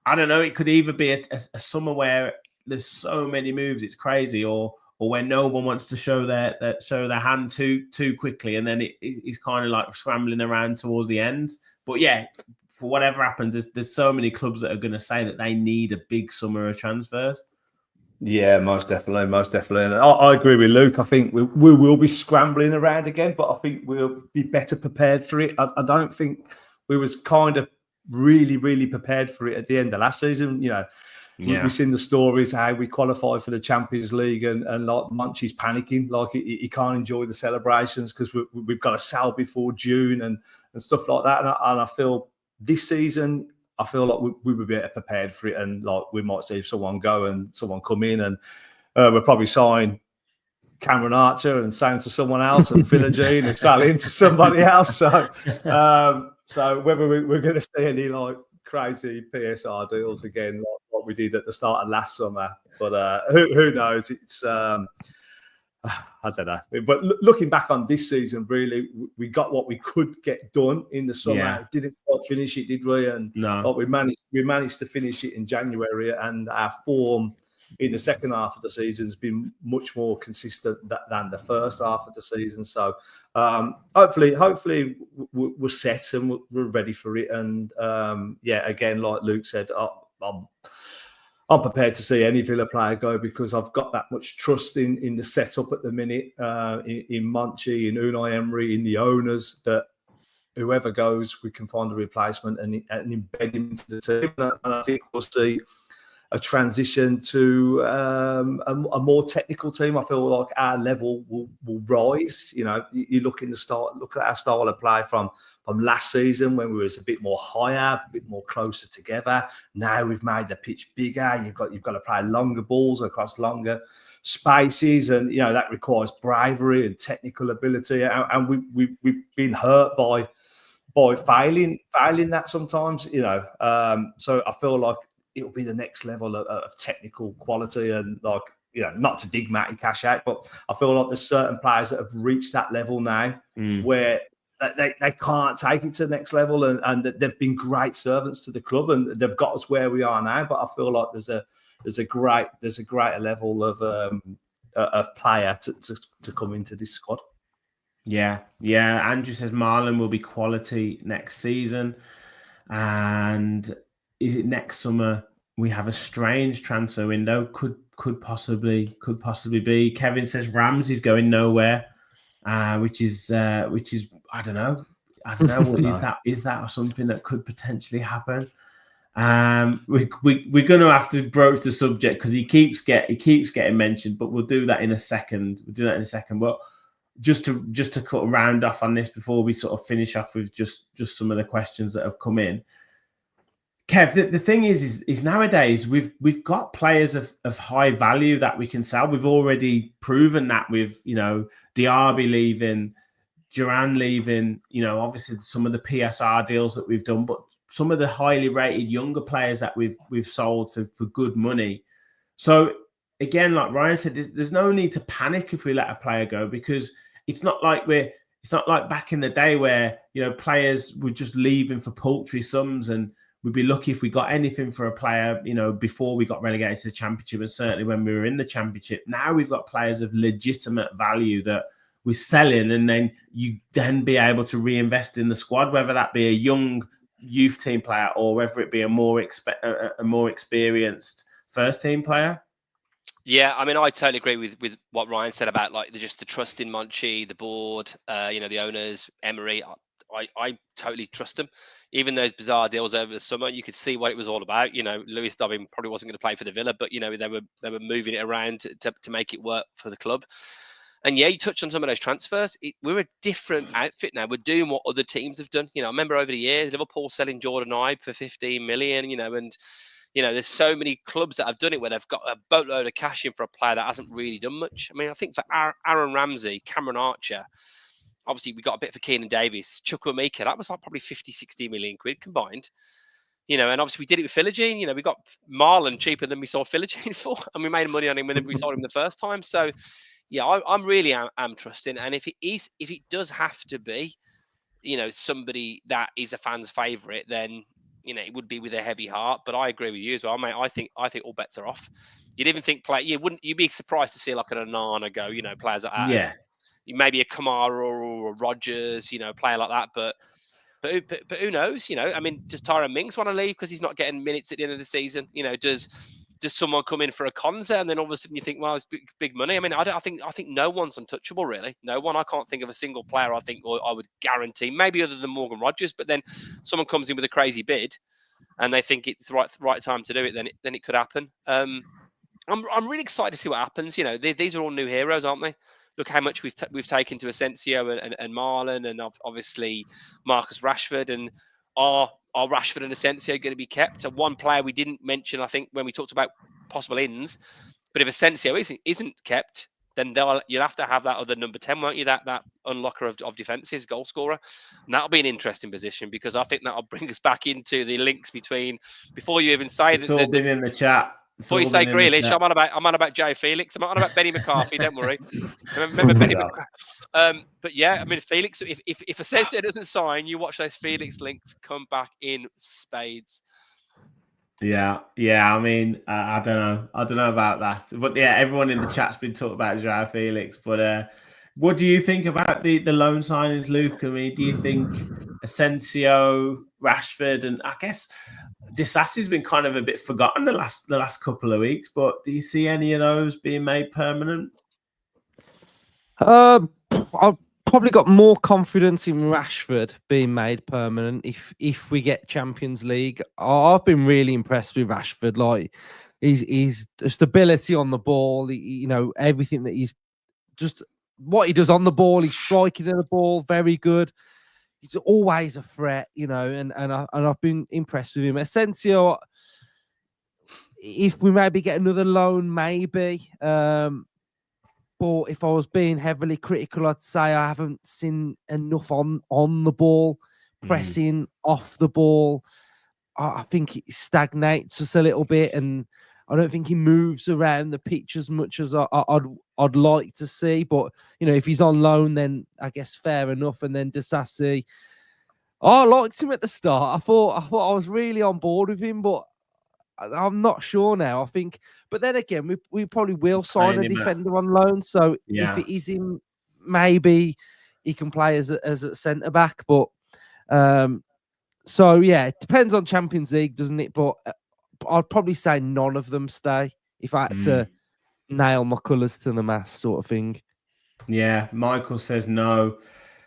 I don't know. It could either be a summer where there's so many moves, it's crazy, or where no one wants to show their hand too quickly, and then it's kind of like scrambling around towards the end. But yeah, for whatever happens, there's so many clubs that are going to say that they need a big summer of transfers. Yeah, most definitely. And I agree with Luke. I think we will be scrambling around again, but I think we'll be better prepared for it. I don't think we was kind of really prepared for it at the end of last season. You know, we've seen the stories how we qualified for the Champions League and like Munchie's panicking, like he can't enjoy the celebrations because we've got to sell before June and stuff like that. And I feel this season, I feel like we would be better prepared for it, and like we might see someone go and someone come in, and we'll probably sign Cameron Archer and sign to someone else, and Philogene and sell into somebody else. So whether we're going to see any like crazy PSR deals again, like what we did at the start of last summer, but who knows? It's I don't know. But looking back on this season, really, we got what we could get done in the summer. Yeah. Didn't quite finish it, did we? And no, we managed to finish it in January, and our form in the second half of the season has been much more consistent than the first half of the season. So hopefully we're set and we're ready for it. And yeah, again, like Luke said, I'm prepared to see any Villa player go because I've got that much trust in the setup at the minute, in Munchie, in Unai Emery, in the owners, that whoever goes, we can find a replacement and embed him into the team. And I think we'll see a transition to a more technical team. I feel like our level will rise. You know, you look at our style of play from last season when we was a bit more higher, a bit more closer together. Now we've made the pitch bigger. You've got to play longer balls across longer spaces, and you know that requires bravery and technical ability. And we've been hurt by failing that sometimes. You know, so I feel like it'll be the next level of technical quality, and like, you know, not to dig Matty Cash out, but I feel like there's certain players that have reached that level now where they can't take it to the next level, and they've been great servants to the club, and they've got us where we are now. But I feel like there's a greater level of player to come into this squad. Yeah. Andrew says Marlon will be quality next season, and is it next summer we have a strange transfer window? Could possibly be. Kevin says Ramsey's going nowhere, which is I don't know. Is that something that could potentially happen? We're going to have to broach the subject because he keeps getting mentioned, but we'll do that in a second. But just to cut a round off on this before we sort of finish off with just some of the questions that have come in. Kev, the thing is nowadays we've got players of high value that we can sell. We've already proven that with, you know, Diaby leaving, Duran leaving, you know, obviously some of the PSR deals that we've done, but some of the highly rated younger players that we've sold for good money. So again, like Ryan said, there's no need to panic if we let a player go, because it's not like back in the day where, you know, players were just leaving for paltry sums, and we'd be lucky if we got anything for a player, you know, before we got relegated to the Championship, and certainly when we were in the Championship. Now we've got players of legitimate value that we're selling, and then you be able to reinvest in the squad, whether that be a young youth team player or whether it be a more experienced first team player. Yeah, I mean, I totally agree with what Ryan said about like just the trust in Monchi, the board, the owners, Emery. I totally trust them. Even those bizarre deals over the summer, you could see what it was all about. Lewis Dobbin probably wasn't going to play for the Villa, but they were moving it around to make it work for the club. And yeah, you touched on some of those transfers. We're a different outfit now. We're doing what other teams have done. I remember over the years, Liverpool selling Jordan Ibe for 15 million. And there's so many clubs that have done it where they've got a boatload of cash in for a player that hasn't really done much. I mean, I think for Aaron Ramsey, Cameron Archer, obviously we got a bit for Keenan Davis, Chukwuemeka, that was like probably 50, 60 million quid combined. And obviously we did it with Philogene. We got Marlon cheaper than we sold Philogene for, and we made money on him when we sold him the first time. So, yeah, I'm really am trusting. And if it does have to be, somebody that is a fan's favourite, then it would be with a heavy heart. But I agree with you as well, mate. I think all bets are off. You'd even think you'd be surprised to see like an Onana go. Players like that. Yeah. Maybe a Kamara or a Rodgers, player like that. But who knows? I mean, does Tyrone Mings want to leave because he's not getting minutes at the end of the season? Does someone come in for a Konza and then all of a sudden you think, well, it's big money? I mean, I think no one's untouchable, really. No one. I can't think of a single player I think I would guarantee, maybe other than Morgan Rodgers. But then someone comes in with a crazy bid, and they think it's the right time to do it. Then it could happen. I'm really excited to see what happens. These are all new heroes, aren't they? Look how much we've taken to Asensio and Marlon, and obviously Marcus Rashford. And are Rashford and Asensio going to be kept? And one player we didn't mention, I think, when we talked about possible ins, but if Asensio isn't kept, then you'll have to have that other number 10, won't you? That unlocker of defences, goal scorer. And that'll be an interesting position, because I think that'll bring us back into the links before you even say it's all been in the chat. Before you say Grealish, I'm on about Joe Felix. I'm on about Benny McCarthy. Don't worry. Remember Benny McCarthy. But yeah, I mean, Felix. If Asensio doesn't sign, you watch those Felix links come back in spades. Yeah. I mean, I don't know about that, but yeah, everyone in the chat's been talking about Joao Felix. But what do you think about the loan signings, Luke? I mean, do you think Asensio, Rashford, and I guess Disasi's been kind of a bit forgotten the last couple of weeks, but do you see any of those being made permanent? I've probably got more confidence in Rashford being made permanent if we get Champions League. I've been really impressed with Rashford. Like his stability on the ball, everything that he's just what he does on the ball. He's striking at the ball, very good. He's always a threat, and I've been impressed with him. Asensio, if we maybe get another loan, maybe. But if I was being heavily critical, I'd say I haven't seen enough on the ball, pressing off the ball. I think it stagnates us a little bit, and I don't think he moves around the pitch as much as I'd like to see. But if he's on loan, then I guess fair enough. And then Disasi, I liked him at the start. I thought I was really on board with him, but I'm not sure now. I think, but then again, we probably will sign a defender on loan. So if it is him, maybe he can play as a centre back. But so yeah, it depends on Champions League, doesn't it? But I'd probably say none of them stay if I had to nail my colours to the mast, sort of thing. Yeah, Michael says no.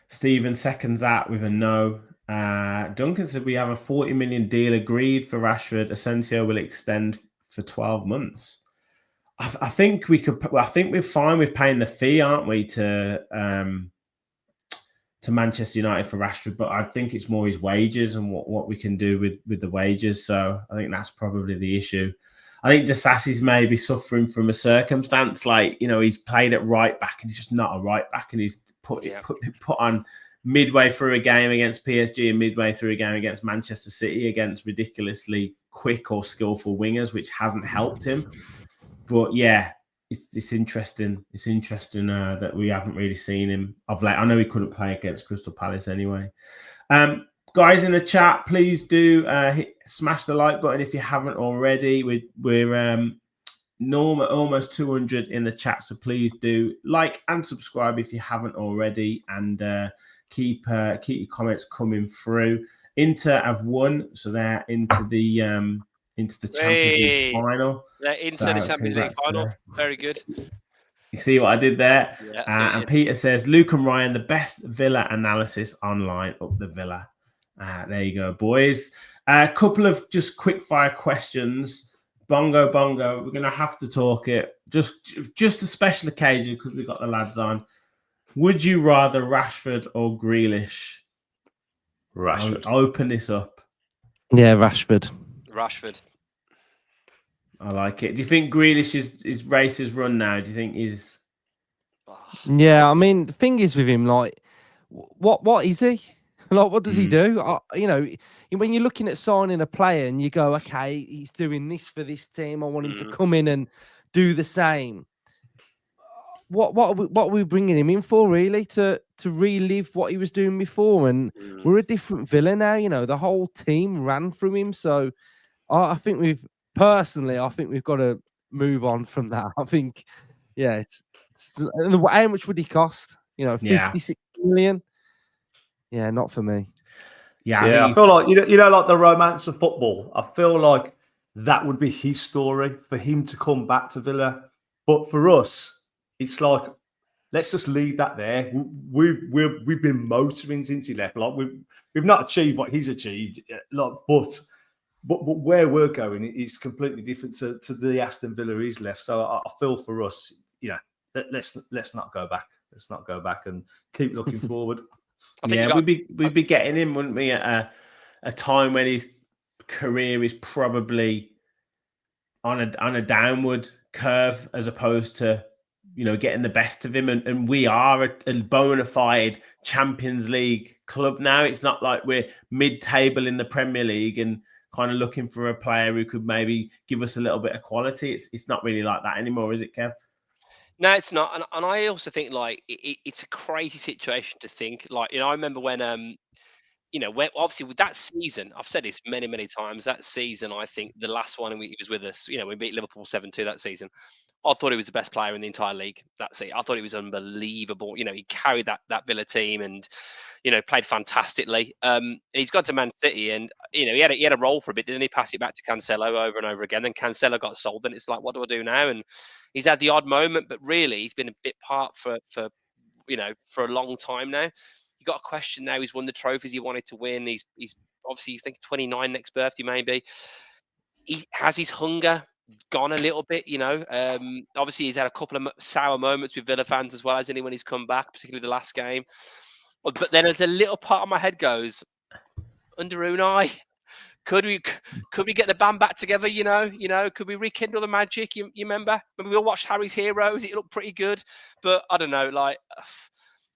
Stephen seconds that with a no. Duncan said we have a 40 million deal agreed for Rashford. Asensio will extend for 12 months. I think we could. I think we're fine with paying the fee, aren't we, to Manchester United for Rashford? But I think it's more his wages and what we can do with the wages. So I think that's probably the issue. I think Disasi's maybe suffering from a circumstance like he's played at right back and he's just not a right back, and he's put on midway through a game against PSG and midway through a game against Manchester City against ridiculously quick or skillful wingers, which hasn't helped him. But yeah, it's interesting. It's interesting that we haven't really seen him of late. I know he couldn't play against Crystal Palace anyway. Guys in the chat, please do smash the like button if you haven't already. We're almost 200 in the chat, so please do like and subscribe if you haven't already, and keep your comments coming through. Inter have won, so they're into into the Champions League final. Into the Champions League final. Very good. You see what I did there? Yeah. And Peter says, Luke and Ryan, the best Villa analysis online, up the Villa. There you go, boys. A couple of just quick fire questions. Bongo, we're going to have to talk it. Just a special occasion because we've got the lads on. Would you rather Rashford or Grealish? Rashford. I'll open this up. Yeah, Rashford. I like it. Do you think Grealish's race is run now? Do you think he's... Yeah, I mean, the thing is with him, like, what is he? Like, what does he do? When you're looking at signing a player and you go, okay, he's doing this for this team. I want him to come in and do the same. What are we bringing him in for, really? To relive what he was doing before? And we're a different Villa now. The whole team ran through him. So I think we've got to move on from that. I think, yeah, how much would he cost? 56 million. Yeah, not for me. Yeah, I feel like like the romance of football. I feel like that would be his story for him to come back to Villa. But for us, it's like, let's just leave that there. We've been motoring since he left. Like we've not achieved what he's achieved. Like, but where we're going is completely different to the Aston Villa he's left. So I feel for us, let's not go back. Let's not go back and keep looking forward. We'd be getting him, wouldn't we, at a time when his career is probably on a downward curve, as opposed to getting the best of him. And we are a bona fide Champions League club now. It's not like we're mid-table in the Premier League and kind of looking for a player who could maybe give us a little bit of quality. It's not really like that anymore, is it, Kev? No, it's not. And I also think, like, it's a crazy situation to think. Like, I remember when, when obviously with that season, I've said this many, many times, that season, I think the last one he was with us, we beat Liverpool 7-2 that season. I thought he was the best player in the entire league. That's it. I thought he was unbelievable. He carried that Villa team and, played fantastically. He's gone to Man City and, he had a role for a bit, didn't he? Pass it back to Cancelo over and over again. Then Cancelo got sold and it's like, what do I do now? And he's had the odd moment, but really he's been a bit part for a long time now. You got a question now. He's won the trophies he wanted to win. He's obviously, I think 29 next birthday, maybe. He has his hunger gone a little bit, obviously he's had a couple of sour moments with Villa fans as well, hasn't he, when he's come back, particularly the last game. But then there's a little part of my head goes, under Unai, could we get the band back together? Could we rekindle the magic? You remember when we all watched Harry's Heroes? It looked pretty good, but I don't know. Like,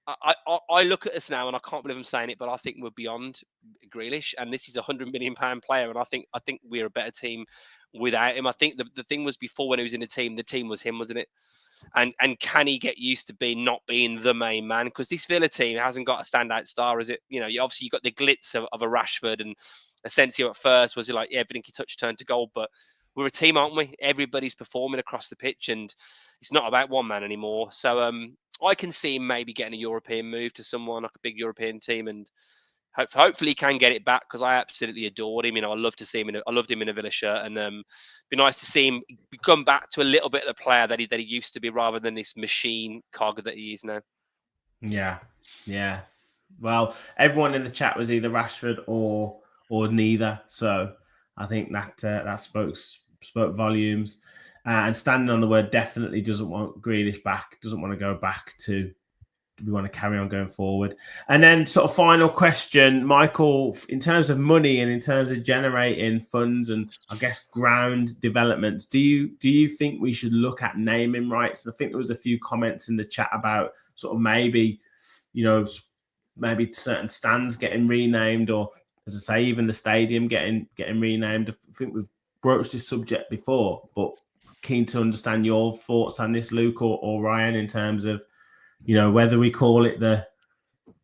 I look at us now and I can't believe I'm saying it, but I think we're beyond Grealish, and this is a £100 million player, and I think we're a better team without him. I think the thing was, before when he was in the team was him, wasn't it? And can he get used to not being the main man? Because this Villa team hasn't got a standout star, is it? Obviously you've got the glitz of a Rashford, and Asensio at first was like, everything he touched turned to gold, but we're a team, aren't we? Everybody's performing across the pitch, and it's not about one man anymore. So I can see him maybe getting a European move to someone like a big European team, and hopefully he can get it back, because I absolutely adored him. I love to see him. I loved him in a Villa shirt, and be nice to see him come back to a little bit of the player that he used to be, rather than this machine cog that he is now. Yeah. Well, everyone in the chat was either Rashford or neither, so I think that spoke volumes. And standing on the word, definitely doesn't want Grealish back, doesn't want to go back to, we want to carry on going forward. And then sort of final question, Michael, in terms of money and in terms of generating funds and I guess ground developments, do you think we should look at naming rights? I think there was a few comments in the chat about sort of maybe certain stands getting renamed, or as I say, even the stadium getting renamed. I think we've broached this subject before, but keen to understand your thoughts on this, Luke or Ryan, in terms of whether we call it the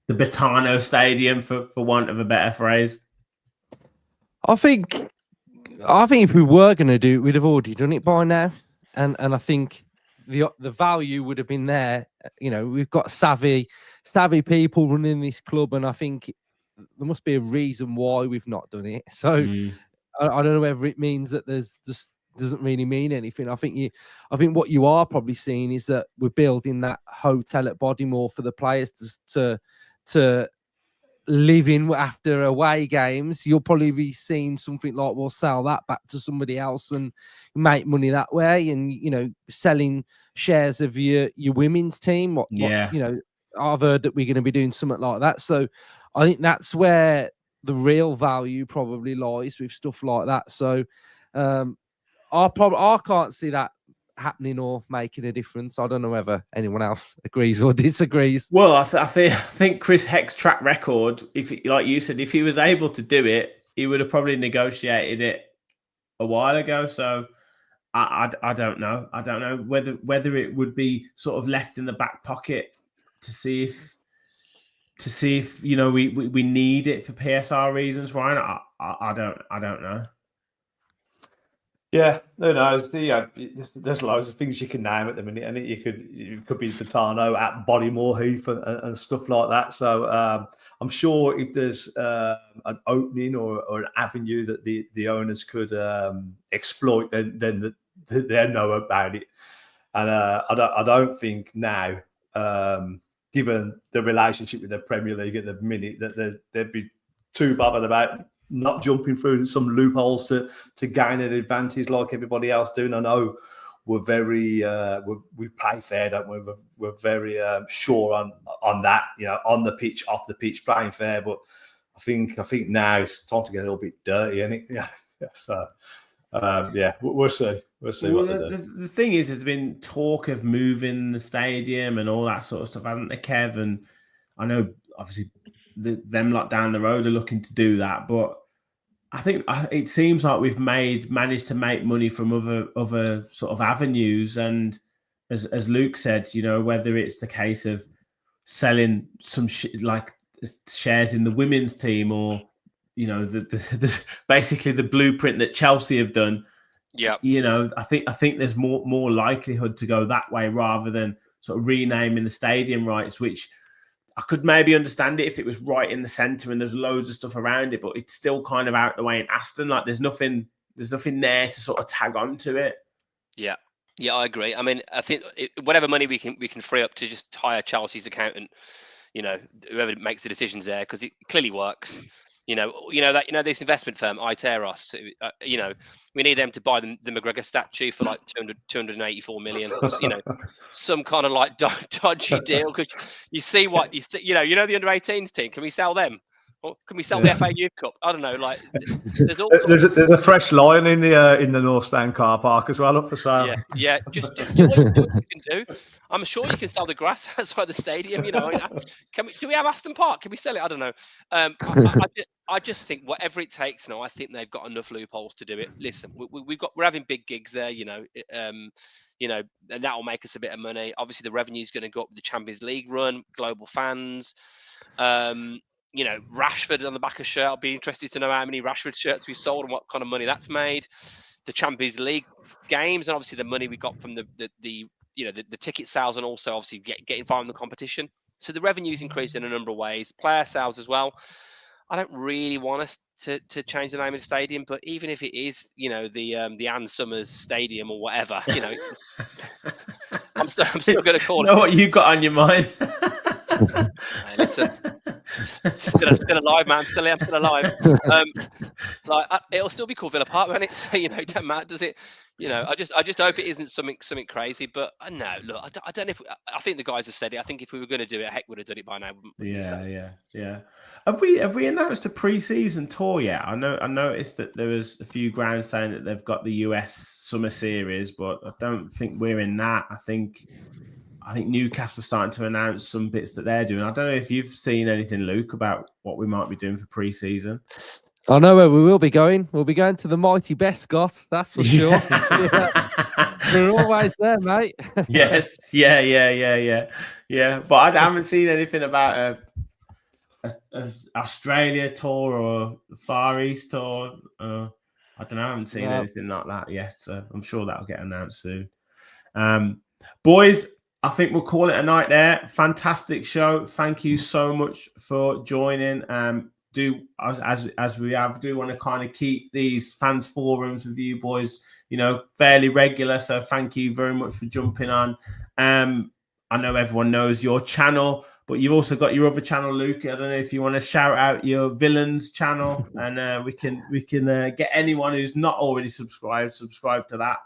Betano Stadium for want of a better phrase. I think if we were going to do it, we'd have already done it by now, and I think the value would have been there. We've got savvy people running this club, and I think there must be a reason why we've not done it. So I don't know whether it means that there's just doesn't really mean anything. I think what you are probably seeing is that we're building that hotel at Bodymore for the players to live in after away games. You'll probably be seeing something like, we'll sell that back to somebody else and make money that way. And, you know, selling shares of your women's team. What, you know, I've heard that we're going to be doing something like that. So I think that's where the real value probably lies with stuff like that. So I can't see that happening or making a difference. I don't know whether anyone else agrees or disagrees. Well, I think Chris Heck's track record, like you said, if he was able to do it, he would have probably negotiated it a while ago. So I don't know. I don't know whether it would be sort of left in the back pocket to see if you know we need it for PSR reasons, Ryan. I don't know. Yeah, no. There's loads of things you can name at the minute, and it could be Patano at Bodymore Heath and stuff like that. So I'm sure if there's an opening or an avenue that the owners could exploit, then they know about it. And I don't think now, given the relationship with the Premier League at the minute, that they'd be too bothered about not jumping through some loopholes to gain an advantage like everybody else do. And I know we're very we play fair, don't we? We're very sure on that, you know, on the pitch, off the pitch, playing fair. But I think now it's time to get a little bit dirty, isn't it? Yeah. So we'll see. We'll see what they do. The thing is, there's been talk of moving the stadium and all that sort of stuff, hasn't there, Kev? And I know obviously them lot down the road are looking to do that, but I think it seems like we've managed to make money from other sort of avenues. And as Luke said, you know, whether it's the case of selling some shares in the women's team, or you know, the basically the blueprint that Chelsea have done. Yeah, you know, I think there's more likelihood to go that way rather than sort of renaming the stadium rights, which I could maybe understand it if it was right in the centre and there's loads of stuff around it, but it's still kind of out the way in Aston. Like there's nothing there to sort of tag on to it. Yeah, I agree. I mean, I think whatever money we can free up to just hire Chelsea's accountant, you know, whoever makes the decisions there, because it clearly works. You know this investment firm, Iteros. You know, we need them to buy the McGregor statue for like 284 million. You know, some kind of like dodgy deal. Because you see, you know the under-18s team. Can we sell them? Or can we sell the FA Youth Cup? I don't know. Like, there's a fresh lion in the North Stand car park as well up for sale. Yeah. Just do what you can do. I'm sure you can sell the grass outside the stadium. You know, do we have Aston Park? Can we sell it? I don't know. I just think whatever it takes now. I think they've got enough loopholes to do it. Listen, we're having big gigs there. You know, and that will make us a bit of money. Obviously, the revenue is going to go up with the Champions League run, global fans. You know, Rashford on the back of shirt. I'll be interested to know how many Rashford shirts we've sold and what kind of money that's made. The Champions League games and obviously the money we got from the ticket sales, and also obviously getting far in the competition. So the revenue's increased in a number of ways. Player sales as well. I don't really want us to change the name of the stadium, but even if it is, you know, the Ann Summers Stadium or whatever, you know, I'm still going to call it. Know what you got on your mind? Hey, listen, still alive, man. I'm still alive. It'll still be called Villa Park, won't it? So, you know, it don't matter, does it? You know, I just hope it isn't something crazy. But no, look, I don't know if I think the guys have said it. I think if we were going to do it, Heck would have done it by now. Yeah. Have we announced a pre-season tour yet? I noticed that there was a few grounds saying that they've got the US Summer Series, but I don't think we're in that. I think Newcastle's starting to announce some bits that they're doing. I don't know if you've seen anything, Luke, about what we might be doing for pre-season. I know where we will be going. We'll be going to the mighty Bescott, that's for sure. We're always there, mate. Yes. Yeah. But I haven't seen anything about a Australia tour or the Far East tour. I don't know. I haven't seen anything like that yet. So I'm sure that'll get announced soon. Boys, I think we'll call it a night there. Fantastic show. Thank you so much for joining. do as we have do want to kind of keep these fans forums with you boys, fairly regular. So thank you very much for jumping on. I know everyone knows your channel, but you've also got your other channel, Luke. I don't know if you want to shout out your Villains channel, and we can get anyone who's not already subscribe to that.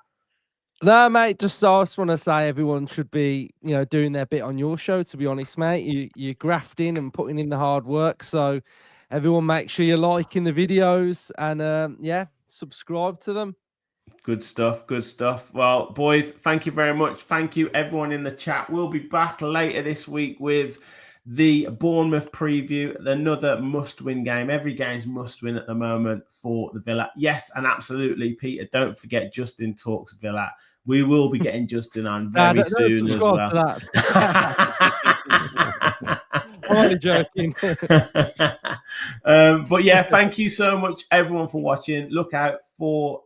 No, mate, I just want to say everyone should be, doing their bit on your show, to be honest, mate. You're grafting and putting in the hard work. So everyone make sure you're liking the videos and, subscribe to them. Good stuff. Well, boys, thank you very much. Thank you, everyone in the chat. We'll be back later this week with the Bournemouth preview, another must-win game. Every game's must-win at the moment for the Villa. Yes, and absolutely, Peter, don't forget Justin Talks Villa. We will be getting Justin on very soon as well. I'm only joking. But yeah, thank you so much, everyone, for watching. Look out for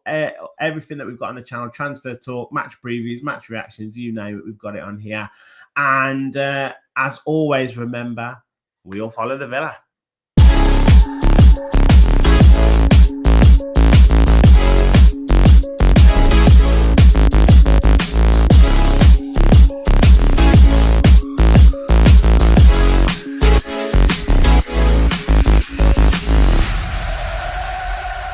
everything that we've got on the channel: transfer talk, match previews, match reactions, you name it, we've got it on here. And as always, remember, we all follow the Villa.